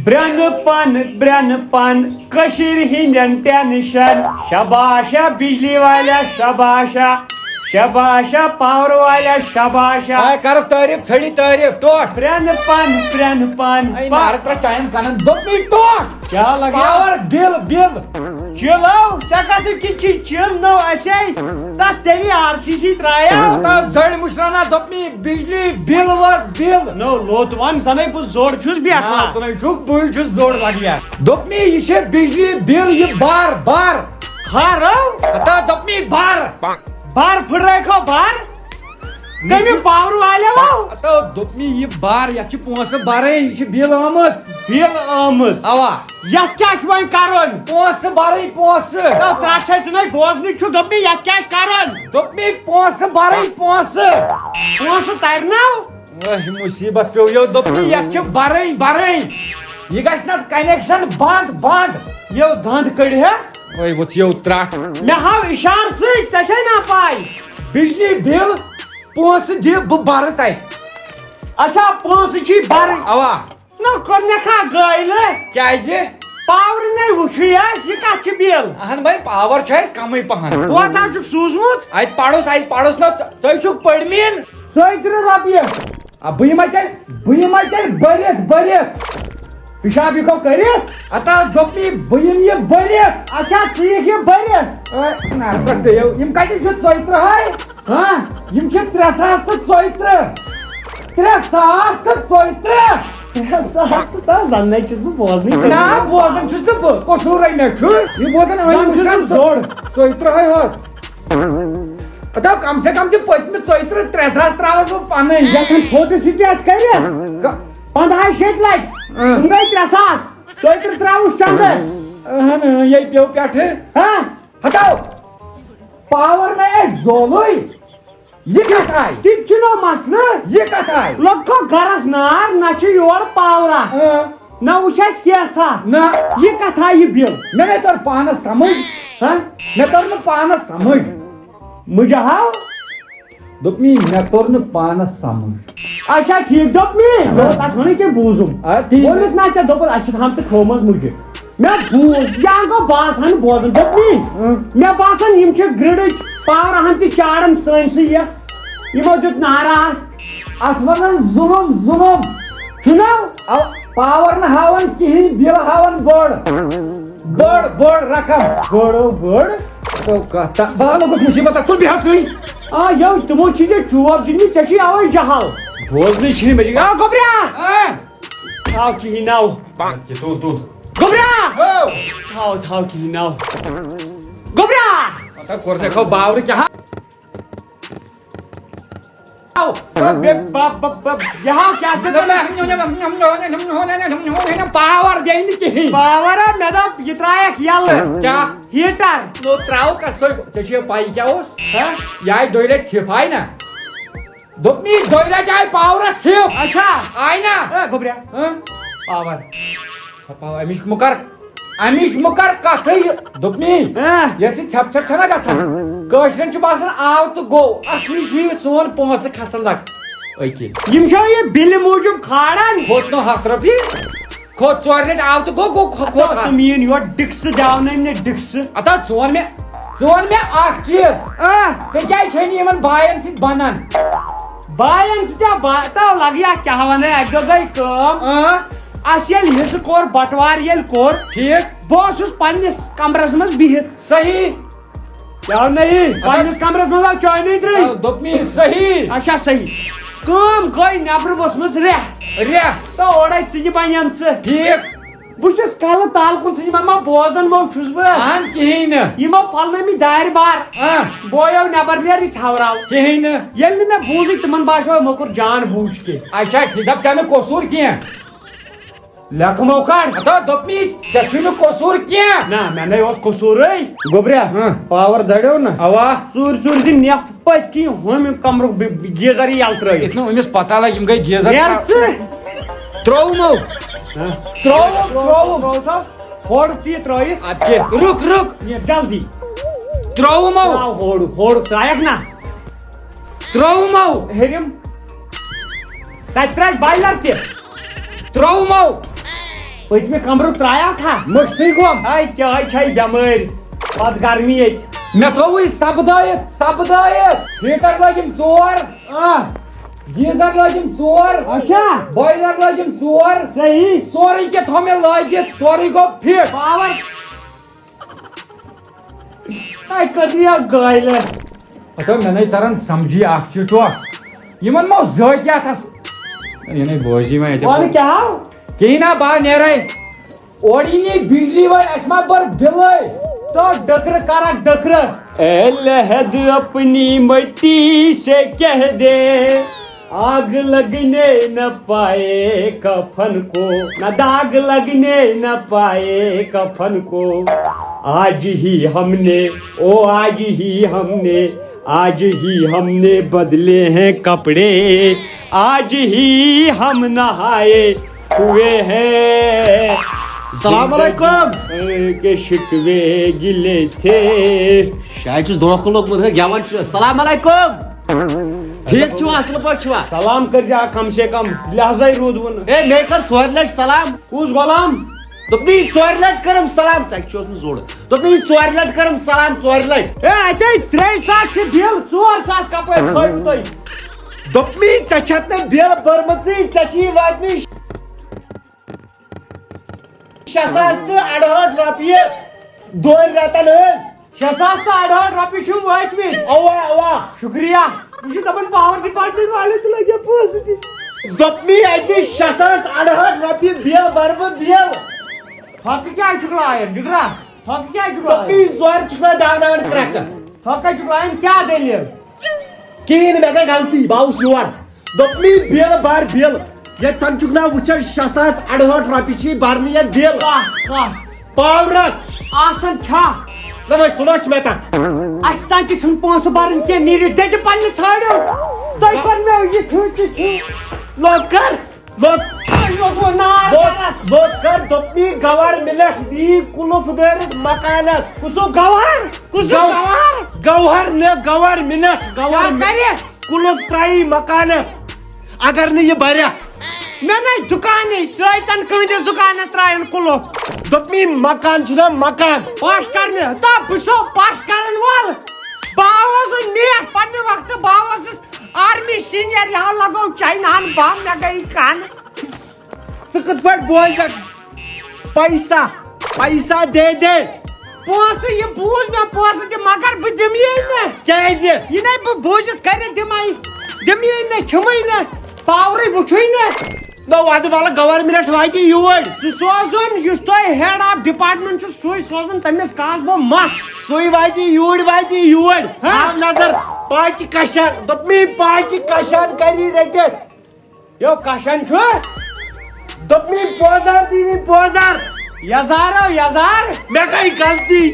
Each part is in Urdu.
برن پن کشیر ہندین ٹینشن شباشا بجلی والا شباشا شباشا پاور والا شباشا کر تعریف ژھڑی تعریف ٹوٹ برن پن چائن کنن دوپنی ٹوٹ کیا لگا پاور بل چلو ژےٚ کتھ چل نو اَسے تتھ تیٚلہِ آر سی سی ترٛایو زڑ مشرانا دوپنی بجلی بل وات بل نو لوت ون زنے بہٕ زوٚر چھُس بیٹھان ژٕ چھُکھ بہٕ چھُس زوڑ لگیا دوپنی یہ چھِ بجلی بل یہ بار کھارو دوپنی بار پھٕٹرٲیکھو بار کمیُک پاور والیو دوپنی یہ بار یتھ چھِ پونٛسہٕ برٕنۍ یہِ چھِ بل آمٕژ اوا یتھ کیٛاہ چھُ وۄنۍ کرُن پونٛسہٕ برٕنۍ پونٛسہٕ تتھ چھے ژٕ نے بوزنٕے چھُ دوٚپمے یتھ کیٛاہ چھُ کرُن دوپنی پونٛسہٕ برٕنۍ پونٛسہٕ ترنو مصیبت پیو یو دوپنی یتھ چھِ برٕنۍ یہ گژھِ نہ کنیکشن بند یو دند کٔڑِہا وے وٕژھ یو ترٛٹھ مےٚ ہاو اِشارٕ سۭتۍ ژےٚ چھے نا پاے بجلی بل پونٛسہٕ دِ بہٕ برٕ تتہِ اچھا پونٛسہٕ چھی برٕنۍ اوا نہ کوٚرنکھا گٲلۍ کیازِ پاور نے وٕچھُے اَسہِ یہِ کتھ چھِ بِل اہن بھائی پاور چھُ اَسہِ کمٕے پہن کوتاہ چھُکھ سوٗزمُت اتہِ پرُس نہ ژٕ چھُکھ پٔرمٕتۍ 32 رۄپیہِ بہٕ یِمے تیٚلہِ بٔرِتھ پِشاب ہیٚکو کٔرِتھ دوپنی بہٕ یِمہٕ یہِ بٔرِتھ اچھا ژٕ یِکھ یہِ بٔرِتھ یِم کتہِ چھِ 32 یِم چھِ 3,000 زننے چھُس بہٕ بوزنٕے نہ بوزان چھُس نہٕ بہٕ قصوٗرے مےٚ چھُ یہِ بوزان زوڑ 32 ہوت کم سے کم تہِ پٔتمہِ 3,000 تراوس بہٕ پنٕنۍ یتھ فوٹو سٹیٹ کٔرِتھ 15 شیٚتہِ لٹہِ تِم گٔے 3,000 33 تراوُس چندٕ یہِ پیو پٮ۪ٹھٕ ہتو پاور نہ اَسہِ زولٕے یہِ کتھ آیہِ تہِ چھُنہٕ مسلہٕ یہِ کتھ آیہِ لوٚگکھو گرس نار نہ چھُ یورٕ پاورا نہ وٕچھ اَسہِ کینٛژھا نہ یہِ کتھ آیہِ یہِ بِل مےٚ تور پانس سمجھ مےٚ تور نہٕ پانس سمجھ مُجہِ ہاو دوپنی مےٚ توٚر نہٕ پانس سمجھ اچھا ٹھیٖک دوٚپمے تس ونے ژےٚ بوٗزُم ووٚنُکھ نا ژےٚ دوٚپُن اَسہِ چھِ تھٲمژٕ کھٲمٕژ مُجہِ مےٚ بوٗز یا گوٚو باسان بوزُن دوٚپمے مےٚ باسان یِم چھِ گرڈٕچ پاورہن تہِ چاران سٲنسٕے یتھ یِمو دیُت نارا اتھ ونان ظُلم چھُنہ پاور نہٕ ہاوان کِہیٖنۍ بِل ہاوان بٔڑ رقم بٔڑ بہٕ لوٚگُس مُصیبت کُن بیٚہہ ژٕے یو تِمو چھِ ژےٚ چوب دِتمٕتۍ ژےٚ چھُے اَوے جہل بوزنٕے چھِنہٕ مےٚ گوٚبرا تھاو کِہیٖنۍ نو گوٚبرا تھاو کِہیٖنۍ نو گوٚبرا کوٚر دیکھو باورٕ کیٛاہ پاور بیٚیہِ نہٕ کِہیٖنۍ پاور مےٚ دوٚپ یہِ ترٛایکھ یلہٕ کیٛاہ ہیٖٹر تراو کسٲے ژےٚ چھے پاے کیٛاہ اوس یہِ آیہِ 2 لٹہِ ژھِپ آیہِ نا دوپنی 2 لٹہِ آیہِ پاورس ژھِپ اچھا آیہِ نا گوٚبرا پاور امِچ مُکر کتھٕے دوپنی یۄس یہِ ژھٮ۪پ چھنا گژھان کٲشرٮ۪ن چھُ باسان آو تہٕ گوٚو اصلی چھُ یہِ سون پونٛسہٕ کھسان یِم چھا یہِ بِلہِ موٗجوٗب کھالان کھوٚت نہٕ 100 رۄپیہِ کھوٚت 4 لٹہِ آو تہٕ گوٚو میٲنۍ یورٕ ڈِکسہٕ دیاونٲوۍ مےٚ ڈِکسہٕ ژٕ وَن مےٚ اکھ چیٖز ژےٚ کیٛازِ چھے نہٕ یِمن باین سۭتۍ بنان باین سۭتۍ تو لگیا کیٛاہ ونے اکہِ دۄہ گٔے کٲم اَسہِ ییٚلہِ حِصہٕ کوٚر بٹوار ییٚلہِ کوٚر ٹھیٖک بہٕ اوسُس پننِس کمرس منٛز بِہِتھ صحیح کیٛاہ نٔیی پننِس کمرس منٛز آو چٲنی ترٛٲے دوپنی صحیح اچھا صحیح کٲم گٔے نیبرٕ ؤژھمٕژ رٮ۪تھ تہٕ اورے ژٕنہِ بنیم ژٕ ٹھیٖک بہٕ چھُس کلہٕ تل کُن ژٕنہِ ما بوزان مو چھُس بہٕ کِہیٖنۍ نہٕ یِمو پھۄلنٲومٕتۍ دارِ بار بویو نیبر نیرٕ ژھاوراو کِہیٖنۍ نہٕ ییٚلہِ نہٕ مےٚ بوٗزٕے تِمن باسیو موٚکُر جان بوٗج کینٛہہ اچھا دپ ژےٚ نہٕ قصوٗر کینٛہہ لیکھٕ مو کڑ دوپنی ژےٚ چھُے نہٕ قصوٗر کینٛہہ نہ مےٚ نے اوس قصوٗرٕے گوٚبرا پاور دڑیو نا اوا ژوٗرِ دِ نٮ۪پھ پٔتۍ کِنۍ ہُمہِ کمرُک گیٖزر یلہٕ ترٲیِتھ یِتھ نہٕ أمِس پتہ لگہِ یِم گٔے گیٖزر نیرٕ ژٕ ترٛوومو ہوڑُک تی ترٲیِتھ اَدٕ کیٛاہ رُک نیر جلدی ترٛوومو ہوڑُک ترٛایکھ نا ترٛوومو ہیٚرِم تتہِ ترٛایہِ بایلر تہِ ترٛوومو پتمہ کمرو ترایا تھا مشتری گوم اے چاے چھے بیمار پت گرمی یت مے تھووٕے سبدٲیِتھ ہیٖٹر لٲگِم 4 گیٖزر لٲگِم 4 اچھا بویلر لٲگِم 4 صحیح سورُے کینٛہہ تھوٚو مےٚ لٲگِتھ سورُے گوٚو فِٹ پاور اے کدیا گایل اچھا مےٚ نَے تران سمجھی اکھ چیٖز یِمن مو ذٲتیاتس یہِ نَے بوزی وۄنۍ اور ییٚتہِ کیا کِہیٖنۍ نا بہٕ نیرے اورٕ یی نہٕ بجلی وٲلۍ اَسہِ ما بٔر بِلٕے تو ڈکر کرک ڈکر اے لہد اپنی مٹی سے کہہ دے آگ لگنے نہ پائے کفن کو نہ داغ لگنے نہ پائے کفن کو آج ہی ہم نے بدلے ہیں کپڑے آج ہی ہم نہائے ہوئے ہیں السلام علیکم کے شکوے گلے تھے شاید چھُس دھوکہٕ لوگمُت گٮ۪وان چھُ السلام علیکم ٹھیٖک چھُوا اصل پٲٹھۍ چھُوا سلام کر جا کم سے کم لہذا رود ون ہے مےٚ کٔر 4 لٹہِ سلام کُس غلام دوٚپمے 4 لٹہِ کٔرٕم سلام ژےٚ چھُ اوسمُت زوٚڑ دوٚپمے 4 لٹہِ کٔرٕم سلام 4 لٹہِ اے اتے 3,000 چھ بل 4,000 کپٲرۍ تھٲیِو تُہۍ دوٚپمے ژےٚ چھَتھ نہٕ بِل بٔرمٕژٕے ژےٚ چھِی واتنٕے 6,68 رۄپیہِ 2 رٮ۪تن ہٕنٛز 6,68 رۄپیہِ چھُو وٲتمٕتۍ اوا شکریہ یہ دپان پاور ڈپارٹمنٹ والے تو لگے پونسہٕ دِنۍ دوٚپمے اَتہِ 6,68 رۄپیہِ بِل بٔر بہٕ بِل تھۄکہٕ کیٛازِ چھُکھ لایان جگرا تھۄکہٕ کیٛازِ چھُکھ دوٚپمے لایان زورِ چھُکھ مےٚ داوناوان کرٛٮ۪کہٕ تھۄکہٕ چھُکھ لایان کیٛاہ دٔلیٖل کِہیٖنۍ مےٚ گٔے غلطی بہٕ آوُس یور دوٚپمے بِل بر بِل ییٚتٮ۪ن چھُکھ نا وٕچھان 6,68 رۄپیہِ چھِ برنہِ یتھ بِل کانٛہہ پاورس آسان چھا نہ وۄنۍ سُنوچ مےٚ تن اَسہِ تام تہِ چھُنہٕ پونسہٕ برٕنۍ کینٛہہ نیٖرِو دٔدِ پننہِ ژھانڈِو تۄہہِ کوٚر مےٚ یہِ لوٚگ کر لوٚگ لوٚگوٕ نار کرس لوٚگ کر دوٚپمے گورمنٹ دی کُلُف دٲرِتھ مکانس کُسُک گوہر کُسُک گوہر گوہر نہٕ گورمنٹ کرِ کُلُف ترٛایی مکانس اگر نہٕ یہِ بَرٮ۪کھ مےٚ نَے دُکانے ترٛٲیتن کٕہٕنٛدِس دُکانس ترٛاین کُلُف دوٚپمے مکان چھُنہ مکان پش کرنہِ تا بہٕ چھُسو پش کرن وول بہٕ اوسُس نیٹھ پننہِ وقتہٕ بہٕ اوسُس آرمی سیٖنیر یہاں لگو چایناہن بم مےٚ گٔے کن ژٕ کِتھ پٲٹھۍ بوزکھ پیسہ پیسہ دے دے پونسہٕ یہِ بوٗز مےٚ پونسہٕ تہِ مگر بہٕ دِمہٕ نہٕ کیازِ یہِ نَے بہٕ بوٗزِتھ کٔرِتھ دِمے نہٕ کھیٚمٕے نہٕ پاورٕے وٕچھُے نہٕ نہ وادٕ والا گورمنٹ واتہِ یور ژٕ سوزُن یُس تۄہہِ ہیڈ آف ڈپارٹمنٹ چھُ سُے سوزُن تٔمِس کَس بہٕ مس سُے واتہِ یور ہاو نظر پاچہِ کشان دوٚپمے پاچہِ کشان کری رٔٹِتھ یو کشن چھُ دوٚپمے پوزار دِنی پوزار یزارو یزار مےٚ گٔے غلطی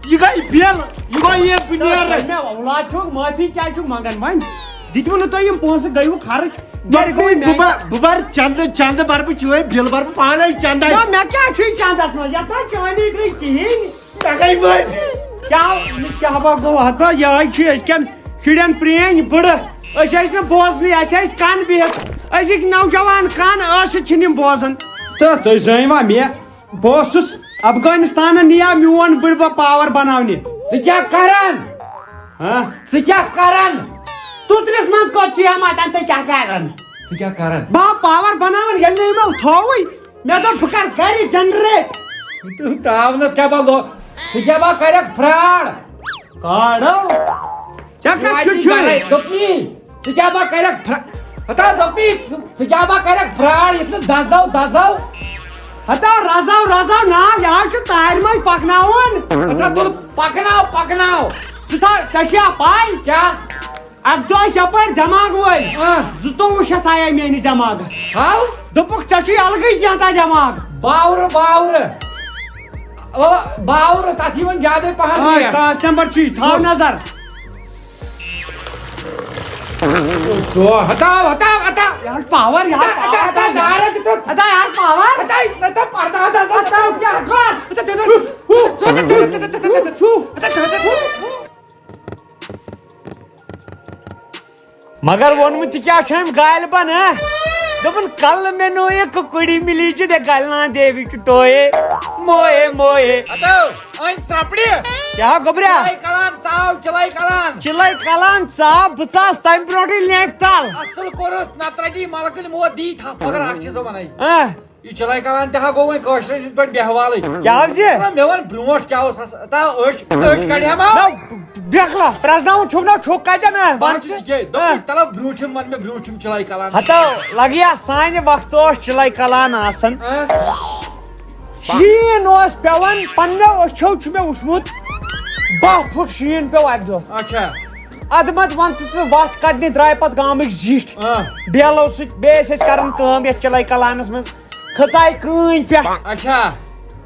یہِ گٔے بِل یہِ گوٚو یہِ بہٕ نیرٕ مےٚ اولاد چھُکھ معٲفی کیٛازِ چھُکھ منگان وۄنۍ دِتوٕ نہٕ تۄہہِ یِم پونسہٕ گٔیوٕ خرٕچ بہٕ بر چندٕ بر بہٕ چٲنۍ بِل بر بہٕ پانے چندے مےٚ کیٛاہ چھُے چندس منٛز یتھ چٲنی گٔے کِہیٖنۍ مےٚ گٔے معٲفی کیٛاہ با گوٚو ہتھ با یِہے چھِ أزکٮ۪ن شُرٮ۪ن پرٛٲنۍ بٕڑٕ أسۍ ٲسۍ نہٕ بوزنٕے اَسہِ ٲسۍ کن بِہِتھ أزِکۍ نوجوان کن ٲسِتھ چھِنہٕ یِم بوزان تہٕ تُہۍ زٲنۍوا مےٚ بہٕ اوسُس افغانستانن نِیاو میون بٕڈبب پاور بناونہِ ژٕ کیٛاہ کران توترِس منٛز کوٚت چھِ ہٮ۪ماتن ژٕ کیٛاہ کران ژٕ کیٛاہ کران بہٕ پاور بناوان ییٚلہِ نہٕ یِمو تھووُے مےٚ دوٚپ بہٕ کرٕ گرِ جنریٹ تاونس کیٛاہ با ژٕ کیٛاہ با کرکھ فراڈ کاڑو ژےٚ کتھ کیُتھ چھُے دوٚپمے ژٕ کیٛاہ با کرکھ دوٚپمے ژٕ کیٛاہ با کرکھ فراڈ یتھ نہٕ دزو ہتا رزو ناو یہِ حظ چھُ تارِ منٛز پکناوُن ہسا تُل پکناو ژےٚ چھیا پاے کیٛاہ اکہِ دۄہ ٲسۍ یپٲرۍ دٮ۪ماغ وٲلۍ 2,200 آیے میٲنِس دٮ۪ماغس ہاو دوٚپُکھ ژےٚ چھُے الگٕے کینٛہہ دٮ۪ماغ باورٕ تتھ یِوان زیادے پہن کاس نمبر چھُے تھاو نظر ہٹاو یہِ حظ پاور مگر ووٚنمُت تہِ کیٛاہ چھُ أمۍ غالبن دپن کل میں نو ایک کڑی ملی چھ دے گلنا دیوی چٹوئے موئے موئے اتو این سرپڑی کیا گبریا چلائی کلان ژاو چلائی کلان چلے کلان صاحب بچاس تم برونٹھی لیک تال اصل کورت نترٹی ملکن مو دی تھا مگر اکھ چیز ونائی ہاں یہ چلائی کلان تہ گو وۄنۍ کٲشرین پٮ۪ٹھ بہوالٕے کیا سے مےٚ ووٚن برونٛٹھ کیٛاہ اوس تا أچھ کڑیا ما بیکلا پرزناون چھُک نا چھُک کتن بہٕ چھُس یہِ تلو برونٛٹھِم ون مےٚ برونٛٹھِم چلائی کلان ہتو لگیا سانہِ وقت اوس چلے کلان آسان شیٖن اوس پیوان پننیو أچھو چھُ مےٚ وٕچھمُت 10 فُٹ شیٖن پیو اکہِ دۄہ اچھا ادٕ مت ون ژٕ وتھ کڑنہِ درٛاے پتہٕ گامٕکۍ زِٹھۍ بیلو سۭتۍ بیٚیہِ ٲسۍ أسۍ کران کٲم یتھ چلے کلانس منٛز کھژاے کۭنۍ پٮ۪ٹھ اچھا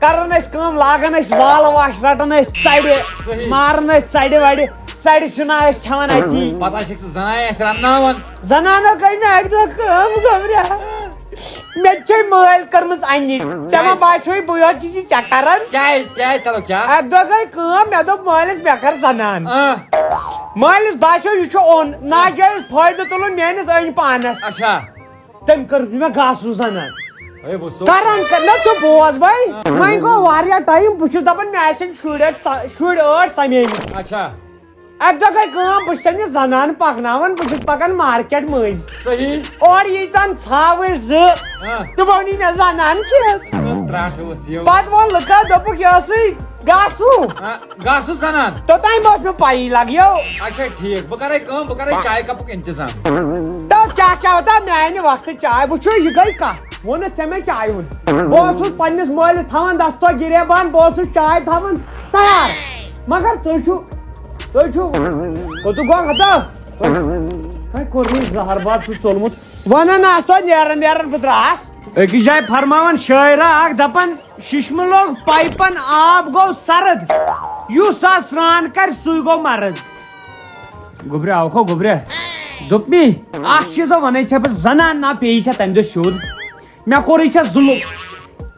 کران ٲسۍ کٲم لاگان ٲسۍ والہٕ واش رٹان ٲسۍ ژرِ ماران ٲسۍ ژرِ وڑِ ژرِ سِنا ٲسۍ کھٮ۪وان اتی پتہٕ ٲسِکھ ژٕ زنانہِ اَتھِ رنناوان زنانو کٔر مےٚ اکہِ دۄہ کٲم گوٚبریا مےٚ تہِ چھے مٲلۍ کٔرمٕژ اَنہِ ژےٚ ما باسیوے بٕے یوت چھُس یہِ ژےٚ کران کیٛازِ تلو کیٛاہ اکہِ دۄہ گٔے کٲم مےٚ دوٚپ مٲلِس مےٚ کر زنان مٲلِس باسیو یہِ چھُ اوٚن ناجٲیز فٲیدٕ تُلُن میٲنِس أنۍ پانس اچھا تٔمۍ کٔر مےٚ گاسوٗ زنان ہے بہٕ سو کران نہ ژٕ بوز بھاے وۄنۍ گوٚو واریاہ ٹایم بہٕ چھُس دپان مےٚ آسن شُرۍ 8 سمیمٕتۍ اچھا اکہِ دۄہ گٔے کٲم بہٕ چھسن یہِ زنان پکناوان بہٕ چھُس پکان مارکیٹ مٔنٛزۍ صحیح اورٕ ییٖتن ژھاوٕلۍ زٕ تِمو نی مےٚ زنان کھٮ۪تھ ترٛٹھ ؤژھ یِم پتہٕ ووٚن لُکو دوٚپُکھ یہِ ٲسٕے گاسوٗ گاسہٕ زنان توٚتام اوس مےٚ پایی لگیو اچھا ٹھیٖک بہٕ کرے کٲم بہٕ کرے چاے کپُک انتظام تو کیٛاہ کیٛاہ ہوتا میانہِ وقتہٕ چاے وٕچھو یہِ گٔے کتھ ووٚنُتھ ژےٚ مےٚ چاے ہُنٛد بہٕ اوسُس پننِس مٲلِس تھاوان دستو گِریبان بہٕ اوسُس چاے تھاوان تیار مگر تُہۍ چھُو کوٚتُک گوٚو ہتا تۄہہِ کوٚر مےٚ زہر سُہ ژوٚلمُت ونان آسہٕ نیران نیران بہٕ درٛاس أکِس جایہِ فرماوان شٲعرا اکھ دپان ششمہٕ لوگ پایپن آب گوٚو سرد یُس آز سرٛان کرِ سُے گوٚو مرد گوٚبریا اوکھو گوٚبریا دوٚپ مے اکھ چیٖزا ونے ژےٚ بہٕ زنان نا پیٚیی ژےٚ تمہِ دۄہ سیوٚد مےٚ کوٚرُے ژےٚ ظُلُم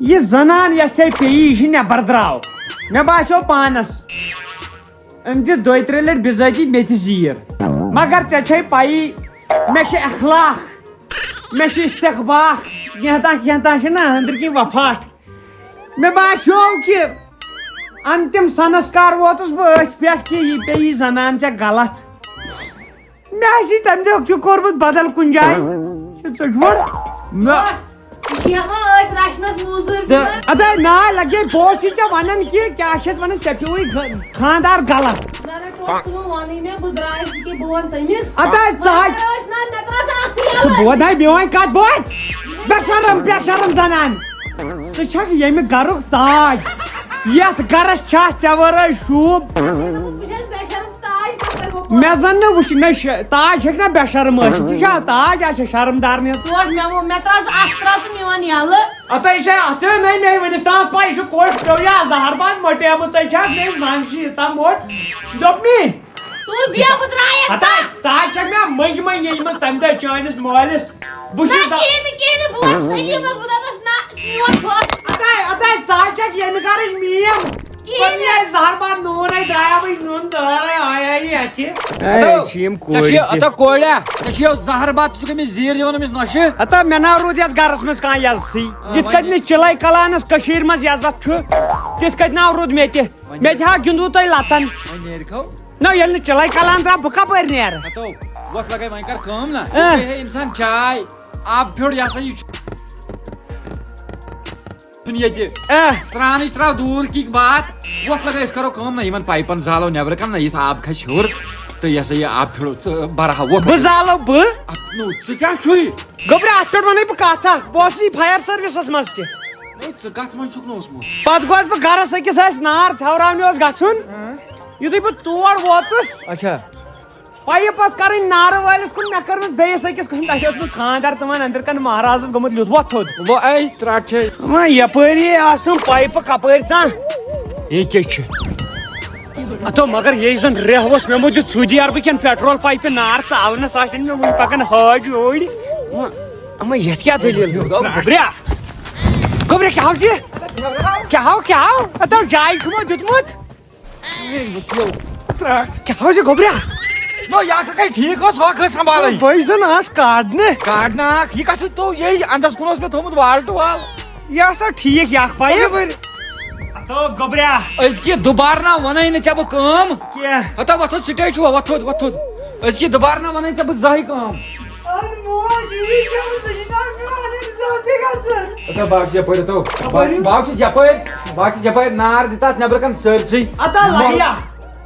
یہِ زنان یۄس ژےٚ پیٚیی یہِ چھِ نٮ۪بر درٛاو مےٚ باسیو پانس أمۍ دِژ 2-3 لٹہِ بِذٲتی مےٚ تہِ زیٖر مگر ژےٚ چھے پایی مےٚ چھِ اخلاق مےٚ چھِ استقباق کینٛہہ چھِ نا أنٛدرۍ کِنۍ وفاٹ مےٚ باسیو کہِ انتِم سنسکار ووتُس بہٕ أتھۍ پٮ۪ٹھ کہِ یہِ پیٚیی زنان ژےٚ غلط مےٚ آسی تمہِ دۄہ چھُ کوٚرمُت بدل کُنہِ جایہِ ادا نا لگے بہٕ اوسُے ژےٚ ونان کہِ کیٛاہ چھِ اتھ ونان ژےٚ پیوٚوُے خانٛدار غلط ادا ژٕ بوزناے میٲنۍ کتھ بوز بے شرم زنان ژٕ چھکھ ییٚمہِ گرُک تاج یتھ گرس چھا ژےٚ ورٲے شوٗب مےٚ زن نہٕ وٕچھ نہ تاج ہیٚکہِ نا بے شرم ٲسِتھ یہِ چھا تاج آسہِ شرم دار نہِ اتا یہِ چھا اتھٕ نٔے مےٚ ؤنِس تانس پاے یہِ چھُ کوٚٹ پیٚو یا زہر باد مۄٹیمٕژ ژے چھکھ مےٚ زنگ چھِ ییٖژاہ موٚٹ دوٚپ مے ژٕ حظ چھکھ مےٚ منٛگۍ نِمٕژ تمہِ دۄہ چٲنِس مٲلِس بہٕ چھُس ژٕ حظ چھکھ ییٚمہِ گرٕچ میم زہر باد نوٗنے درٛایاوٕے نوٗن دٲرے کوڑیا ژےٚ چھُ زہر باد ژٕ چھُکھ أمِس زیٖر دِوان أمِس نۄشہِ ہتا مےٚ نا روٗد یتھ گرس منٛز کانٛہہ عزتھٕے یِتھ کٔنۍ نہٕ چِلے کلانس کٔشیٖرِ منٛز عزت چھُ تِتھ کٔنۍ ناو روٗد مےٚ تہِ مےٚ تہِ ہا گِنٛدوٕ تۄہہِ لتن نہ ییٚلہِ نہٕ چِلے کلان درٛاو بہٕ کپٲرۍ نیرٕ وقت لگے وۄنۍ کر کٲم نا انسان چاے آب پھیوٚر یہِ ہسا یہِ چھُ ییٚتہِ سرٛانٕچ ترٛاو دوٗر کی بات وقت لگے أسۍ کرو کٲم نا یِمن پایپن زالو نیبرٕ کن نا یِتھ آب کھسہِ ہیوٚر تہٕ یہِ ہسا یہِ آب پھیوٚر ژٕ برہا وۄتھ بہٕ زالو بہٕ ژٕ کیٛاہ چھُے گوٚبرا اتھ پٮ۪ٹھ ونَے بہٕ کتھ اکھ بہٕ اوسُس فایر سٔروِسس منٛز تہِ ژٕ کتھ منٛز چھُکھ نہٕ اوسمُت پتہٕ گوس بہٕ گرس أکِس اَسہِ نار ژھٮ۪وراونہِ اوس گژھُن یُتھُے بہٕ تور ووتُس اچھا پایپ ٲس کرٕنۍ نارٕ وٲلِس کُن مےٚ کٔرمٕژ بیٚیِس أکِس کُن تتہِ اوسمُت خانٛدر تِمن أنٛدرٕ کن مہرازس گوٚمُت لیُتھ وۄتھ تھوٚد اے ترٛٹھ چھے وۄنۍ یپٲری آسہٕ نہٕ پایپہٕ کپٲرۍ تام یہِ کیٛاہ چھُ اتھو مگر ییٚلہِ زن ریٚہہ اوس مےٚ مو دیُت سعوٗدی عربہٕ کٮ۪ن پیٹرول پایپہِ نار تاونس آسن مےٚ وُنہِ پکان حٲج وٲج یتھ کیٛاہ دٔلیٖل گوٚبریا کیٛاہ اتو جاے چھُمو دیُتمُت کیٛاہ گوبریا نو یا کئی ٹھیک ہو سوا کھس سنبھالے بھائی زن آس کاڑنے کاٹنا یہ کت تو یہی اندس کن اس میں تھومت وال ٹو وال یہ سا ٹھیک یا پائے تو گبریا اس کی دوبارہ نہ ونائی نہ چب کام کیا ہتا وتھو سٹیج ہوا وتھو اس کی دوبارہ نہ ونائی چب زاہی کام باغ یپر تو باغ یپر نار دتا نبر کن سرسی اتا لگیا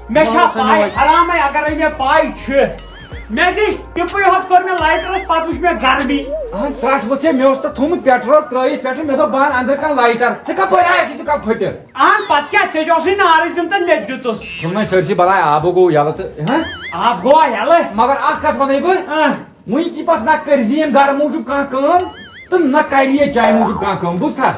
میں چھا پائی حرام ہے اگر میں پائی چھ میں دش ٹپی ہت کر میں لائٹرس پتہ وچ میں گرمی تراٹ وچے میں اوس تھوم پیٹرول ترئی پیٹر میں تو بان اندر کن لائٹر ژ کپر آیا کی تو کپ پھٹر پتہ کیا ژے جوسی نار دم تہ مے دتس تھوم سرسی بلائے آب گو یلت آپ گوا یلے مگر اخ کت ونائی بہ وٕنۍ کی پتہ نہ کرزیم گھر موجوب کانٛہہ کٲم تو نہ کریے چاہے موجوب کانٛہہ کٲم بوزتھا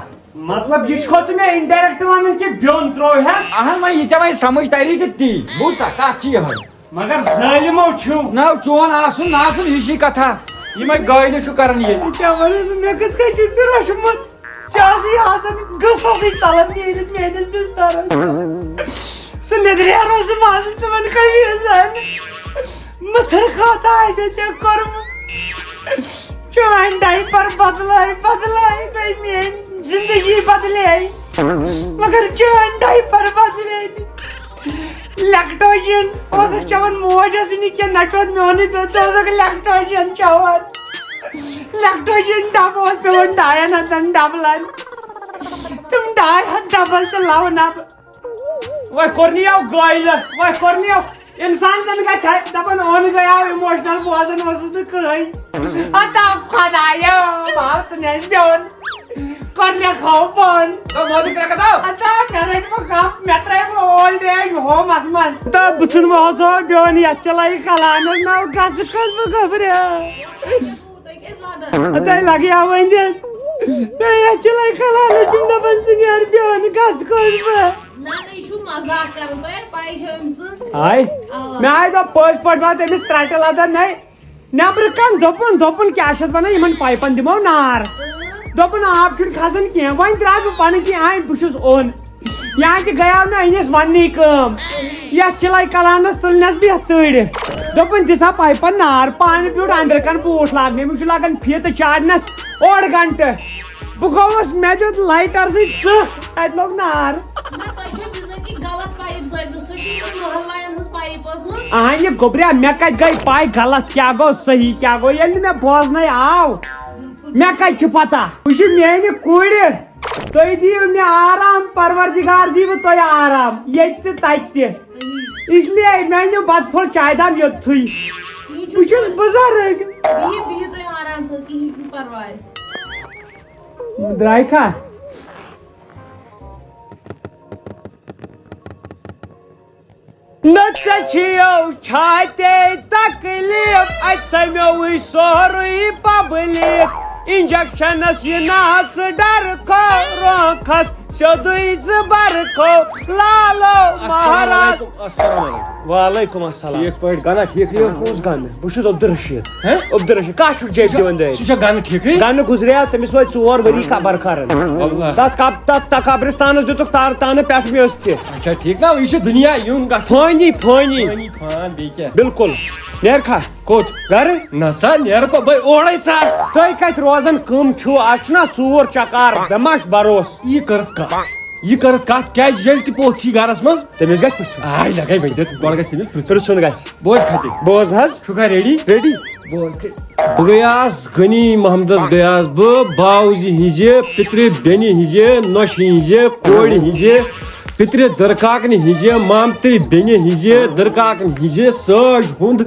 مطلب یہ کھوت میں انڈائریکٹ ونن کہ بیون ترو ہس اہن وۄنۍ یہِ ژےٚ وۄنۍ سمجھ تری تہٕ تی بوزتھا کتھ چھِ یِہے مگر ظالمو چھو نہ چون آسُن نہ آسُن ہِشی کتھا یِمے گٲلۍ چھُ کران ییٚتہِ کیا ونن میں کت کہ چھُ ژٕ رشمت چاسی آسن گسسی چلن نیرت میٲنِس بسترس سُہ لیدریار اوس ماز تمن کمی زن متھر کھاتا آسہِ ژےٚ کوٚرمُت چون ڈائپر بدلائے کوئی میٲنۍ زندگی بدلے مگر چون ڈائپر بدلے لیکٹوجن اس چون موج اس نی کہ نٹوت میونی تو ژٕ لیکٹوجن چون لیکٹوجن ڈب اس پہ ون ڈاین ہتن ڈبلن تم ڈائی ہتھ ڈبل تو لاو نب وہ کرنیو گویل وہ کرنیو انسان زن گژھِ دپان اون گیاو ایموشنل بوزن اوسُس نہٕ کٕہٕنۍ اتا خدایا بھاو ژٕ نٮ۪س بیون کرنہِ کھاو بن مودی کرکا دو اتا مےٚ رٔٹۍ وۄنۍ کپ مےٚ ترٛایہِ وۄنۍ اولڈ ایج ہومس منٛز تہٕ بہٕ ژھٕنہٕ وۄنۍ ہسا بیون یتھ چلایہِ کلانس نو گژھٕ کھٔژ بہٕ گبریا تۄہہِ لگیا وۄنۍ دِتھ تۄہہِ یتھ چلایہِ کلانس چھُم دپان ژٕ نیر بیون گژھٕ کھٔژ بہٕ آے مےٚ آیہِ دوٚپ پٔزۍ پٲٹھۍ وات أمِس ترٛٹہِ لدن نے نٮ۪برٕ کن دوٚپُن کیٛاہ چھِ اتھ ونان یِمن پایپن دِمو نار دوٚپُن آب چھُنہٕ کھسان کینٛہہ وۄنۍ درٛاس بہٕ پنٕنۍ کِنۍ آے بہٕ چھُس اوٚن یا تہِ گٔیاو نہٕ أنِس وننی کٲم یتھ چلایہِ کلانس تُلنس بہٕ یتھ تٔڑِتھ دوٚپُن دِسا پایپن نار پانہٕ بیوٗٹھ أنٛدرٕ کن بوٗٹھ لاگنہِ أمِس چھُ لگان فیٖتہٕ چاڑنس اوٚڑ گنٹہٕ بہٕ گوٚوُس مےٚ دیُت لایٹر سۭتۍ ژٕہ تتہِ لوٚگ نار اہن یہ گوبریا مےٚ کتہِ گٔے پاے غلط کیٛاہ گوٚو صحیح کیٛاہ گوٚو ییٚلہِ نہٕ مےٚ بوزنَے آو مےٚ کتہِ چھُ پتہ وٕچھ میانہِ کُرِ تُہۍ دِیِو مےٚ آرام پروردِگار دیٖوٕ تۄہہِ آرام ییٚتہِ تہِ تتہِ تہِ اسلیے مےٚ أنِو بتہٕ پھوٚل چاے دام یوٚتتھٕے بہٕ چھُس بُزرٕگ درٛاے کھا نہ ژےٚ چھِیو چھاتے تکلیٖف اَتہِ سمیوٕے سورُے پبلِک انجکشنس یہ ناچ ڈر کھو رونکھس سیودٕے زبر کھو لالو مہاراج السلام علیکم وعلیکم السلام ٹھیک پٲٹھۍ گنا ٹھیک یہِ کُس گنہٕ بہٕ چھُس عبدالرشیٖد عبدالرشیٖد کتھ چھُکھ جیب دِوان دٲرۍ سُہ چھا گنہٕ ٹھیکٕے گنہٕ گُزریو تٔمِس وٲتۍ 4 ؤری قبر کران تتھ قبرستانس دِتُکھ تانہٕ پٮ۪ٹھ مےٚ ٲس تہِ اچھا ٹھیک نا یہِ چھُ دُنیا یُن گژھِ فٲنی فٲنی فان بیٚیہِ کیٛاہ بالکل نیر کھا کوٚت گرٕ نہ سا نیرٕ کو بے اورے ژاس تُہۍ کتہِ روزان کٕم چھِو آز چھُنا 4 چکار مےٚ ما چھُ بروس یہِ کٔرٕتھ کتھ کیٛازِ ییٚلہِ تہِ پوٚژھ یی گرس منٛز تٔمِس گژھِ پرٛژھُن آے لگے ؤنِتھ گۄڈٕ گژھِ تٔمِس پرٛژھُن گژھِ بوز کھتہِ بوز حظ چھُکھا ریڈی ریڈی بوز بہٕ گٔیاس غنی محمدس گٔیاس بہٕ باوزِ ہِنزِ پِترِ بیٚنہِ ہِنزِ نۄشہِ ہِنزِ کورِ ہِنزِ پِترِ دٕرکاکنہِ ہِنزِ مامتٕرِ بیٚنہِ ہِنزِ دٕرکاکنہِ ہِنزِ سٲج ہُنٛد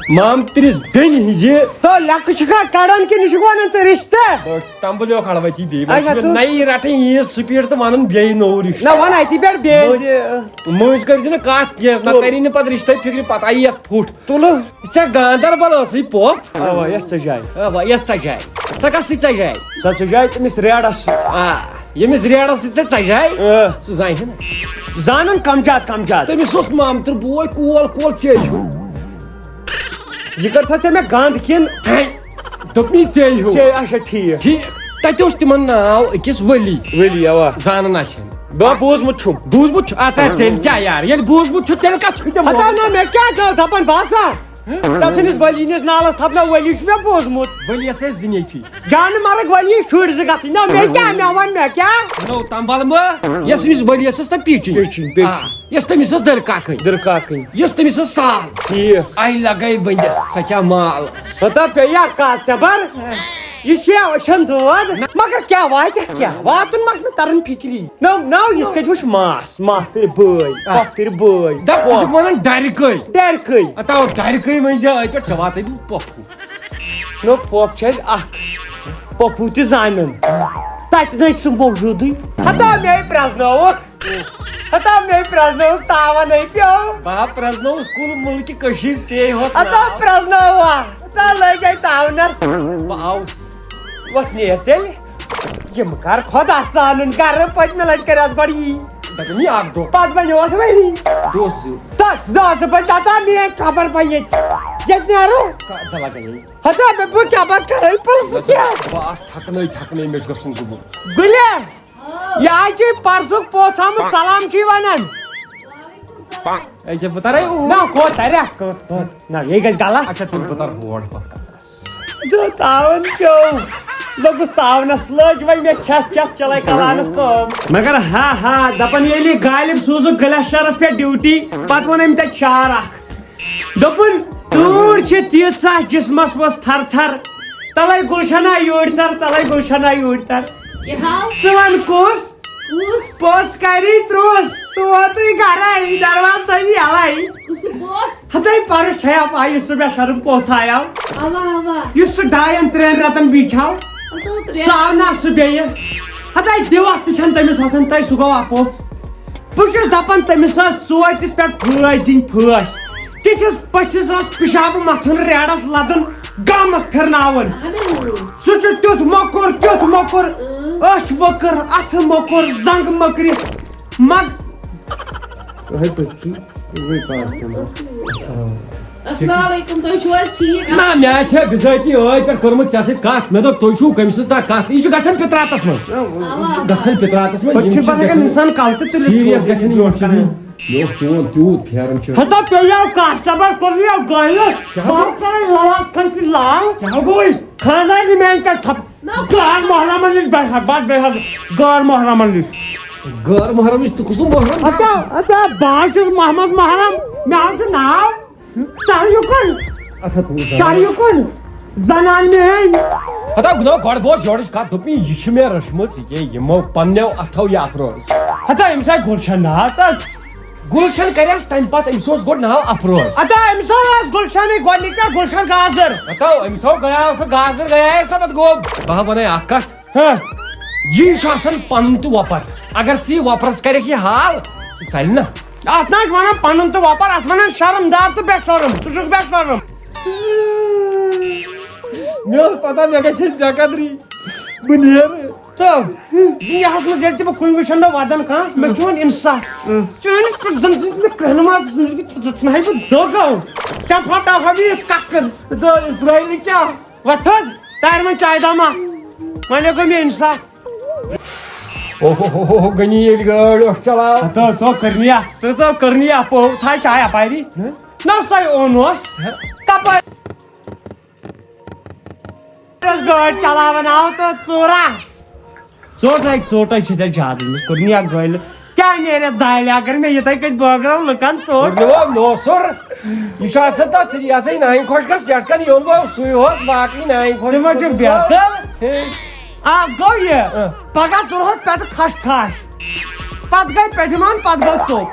مامتٕرِس بیٚنہِ ہِنزِ لٮ۪کہٕ چھُکھا کڑان کِنہٕ یہِ چھُکھ ونان ژٕ رِشتہٕ تمبلٮ۪و کھڑوتی بیٚیہِ اچھا، وۄنۍ چھِ مےٚ نَیہِ رٹٕنۍ ییٖژ سپیٖڈ تہٕ وَنُن بیٚیہِ نوٚو رِشتہٕ نہ ون اتی پٮ۪ٹھ بیٚیہِ مٔنٛزۍ کٔرزِ نہٕ کتھ کینٛہہ نہ تری نہٕ پتہٕ رِشتے فِکرِ پتہٕ آیی یتھ پھُٹ تُلہٕ ژےٚ گاندربل ٲسٕے پۄپھ اوا یتھ ژٕ جاے یتھ ژےٚ جاے سۄ کَسٕے ژےٚ جاے سۄ ژٕ جاے تٔمِس ریڈس ییٚمِس ریڈس سۭتۍ ژےٚ جاے سُہ زانہِ ہے نہٕ زانان کمجات تٔمِس اوس مامتٕر بوے کول ژیٚرِ ہیوٗ یہِ کٔرتھا ژےٚ مےٚ گنٛد کِنہٕ دوٚپنی ژیٚرِ ہیوٗ اچھا ٹھیٖک ٹھیٖک تتہِ اوس تِمن ناو أکِس ؤلی ؤلی اوا زانان آسن بہٕ بوٗزمُت چھُم بوٗزمُت چھُ تیٚلہِ کیٛاہ یار ییٚلہِ بوٗزمُت چھُ تیٚلہِ کتھ چھُ ہتا نہ مےٚ کیٛاہ گوٚو دپان باسا سندس ولی نس نالس تھپنا ولی مے بوزمت ولی سے زنیچی جان مرگ ولی شر ز گژھن نا مے کیا مے ون مے کیا نو تمبال ما یس مس ولی سس تا پیچی یس تمس درکاکن یس تمس سال آئی لگائی بند سچا مال پتہ پییا کاسٹمر یہ چھن دود مگر کیا وات واتن مش میں ترن فکری نو یہ کت وش ماس کر بٲے پۄپھ کر بٲے دپ ونان ڈرکے ڈرکے اتو ڈرکے ونز ات پہ ژے وات پۄپھو نو پۄپھ چھ اکھ پۄپھو تہِ زانن تتہِ نہ سُہ موجوٗدٕے ہتا مے پرزنوک تاوا نہیں پیو بہا پرزنو سکول ملک کشیر ژے ہوت ہتا پرزنوا ہتا لگے تاونس بہ آوس وقت نیت تیل یم کر خدا ژانن کر پتمہ لٹ کر بڑی دپن اکھ دو پت بنیوس وری دوس تات پتا مے خبر پہ یت نیرو دوا گئی ہتا مے بہ کیا بات کرے پرس کیا باس تھکنے مے گژھن گوٚمُت گلے یہ آج پرسک پوس آمت سلام چی ونان اچھا بتارے نا کو تریا نا یہ گژھِ غلط اچھا تم بتار ہوڑ تاون پیو لوگس تاونس لج وی مے کھیت چلے کلانس کم مگر ہا دپن ییٚلہِ غالب سوزو گلیشرس پہ ڈیوٹی پتہ ون ام تتہِ شعر اکھ دوٚپُن تۭر چھِ تیٖژاہ جسمس وس تھر تھر تلے گلشنہ یوٗرۍ تر ژٕ ون کُس پوٚژھ کری تروس سُہ ووتٕے گرے درواز تھٲوِی یلے ہتاے پرس چھیا پاے یُس سُہ مےٚ شرم پوٚژھایاو یُس سُہ 2-3 رٮ۪تن بیٖچھاو سُہ آو نا سُہ بیٚیہِ ہتاے دِوتھ تہِ چھنہٕ تٔمِس وۄتھان تۄہہِ سُہ گوٚو اپوٚز بہٕ چھُس دپان تٔمِس ٲس ژوٗنٛٹھِس پٮ۪ٹھ پھٲسۍ دِنۍ پھٲسۍ تِتھِس پٔژھِس ٲس پِشابہٕ متھُن ریڈس لدُن گامس پھرناوُن سُہ چھُ تیُتھ موٚکُر أچھ موٚکُر اتھٕ موٚکُر زنٛگ موٚکرِ السلام علیکم تُہۍ چھِو حظ ٹھیٖک نا مے آسہِ ہے بِذٲتی ٲدۍ پٮ۪ٹھ کٔرمٕژ ژےٚ سۭتۍ کتھ مےٚ دوٚپ تُہۍ چھُو کٔمۍ سٕنٛز تانۍ کتھ یہِ چھُ گژھان فطراتس منٛز انسان کلتہٕ سیٖریس گژھن یوٚٹ چھِ یوٚٹ چون تیوٗت پھیران چھُ ہتا پیٚیاو کاسٹمر کوٚرنیو گٲلِس لواس کھنٛڈ لال کیٛاہ گوٚے خانٛدارنہِ میٛانہِ کتھ تھپ غٲر محرمن نِش غٲر محرمن نِش غٲر محرم نِش ژٕ کُسُم محرم ہتا بہٕ چھُس محمد محرم مےٚ حظ چھُ ناو کر یُکُن زنان میٛٲنۍ ہتا نو گۄڈٕ بوز یورٕچ کتھ دوٚپ مےٚ یہِ چھِ مےٚ رٔچھمٕژ ییٚکیٛاہ یِمو پننیو اتھو یہِ افروز ہتا أمِس آے گُلشن ناو تتھ گُلشن کریس تمہِ پتہٕ أمِس اوس گۄڈٕ ناو افروز ہتا أمِس اوس گُلشنٕے گۄڈنِکۍ پٮ۪ٹھ گُلشن گازر ہتا أمِس گٔیاو سُہ گازر گٔیاس نا پتہٕ گوٚو بہٕ ونَے اکھ کتھ یہِ چھُ آسان پنُن تہِ وۄپر اگر ژٕ یہِ وۄپرس کرکھ یہِ حال سُہ ژلہِ نا اتھ نہ چھِ ونان پنُن تہٕ وۄپر اتھ ونان شرمدار تہٕ بے شرم ژٕ چھُکھ بے شرم مےٚ ٲس پتہ مےٚ گژھِ بے قدری بہٕ نیرٕ تہٕ دُنیاہس منٛز ییٚلہِ تہِ بہٕ کُنہِ وٕچھن نہ ودان کانٛہہ مےٚ چھُ وۄنۍ اِنصاف چٲنِس پٮ۪ٹھ زن دِژ مےٚ کہنماز ژھٕنہَے بہٕ دۄگاو ژےٚ پھٹاوہا بہٕ یہِ ککٕر اسرٲیلی کیٛاہ وۄتھ حظ تارِ منٛز چاے داما وۄنۍ گوٚو مےٚ اِنصاف اوہو گٔنی ییٚلہِ گٲڑۍ اوس چلاوان تو کرنی اپو تھاے چاے اپاری نو سۄے اوٚنوس کپٲرۍ گٲڑۍ چلاوان آو تہٕ ژوٗرا ژوٚٹے چھِ تیٚلہِ زیادٕ أمِس کوٚرنی اکھ گٲلۍ کیٛاہ نیرِ دالہِ اگر مےٚ یِتھے کٔنۍ بٲگراو لُکن ژوٚٹ نوسُر یہِ چھُ آسان تتھ یہِ ہسا نانہِ خۄش گژھ پٮ۪ٹھ کَنۍ یُن گوٚو سُے ہوت باقٕے نانہِ خۄش ژٕ ما چھُکھ بہتر آز گوٚو یہِ پگاہ تُلہوس پٮ۪ٹھٕ کھش پتہٕ گٔے پٮ۪ٹھِمان پتہٕ گوٚو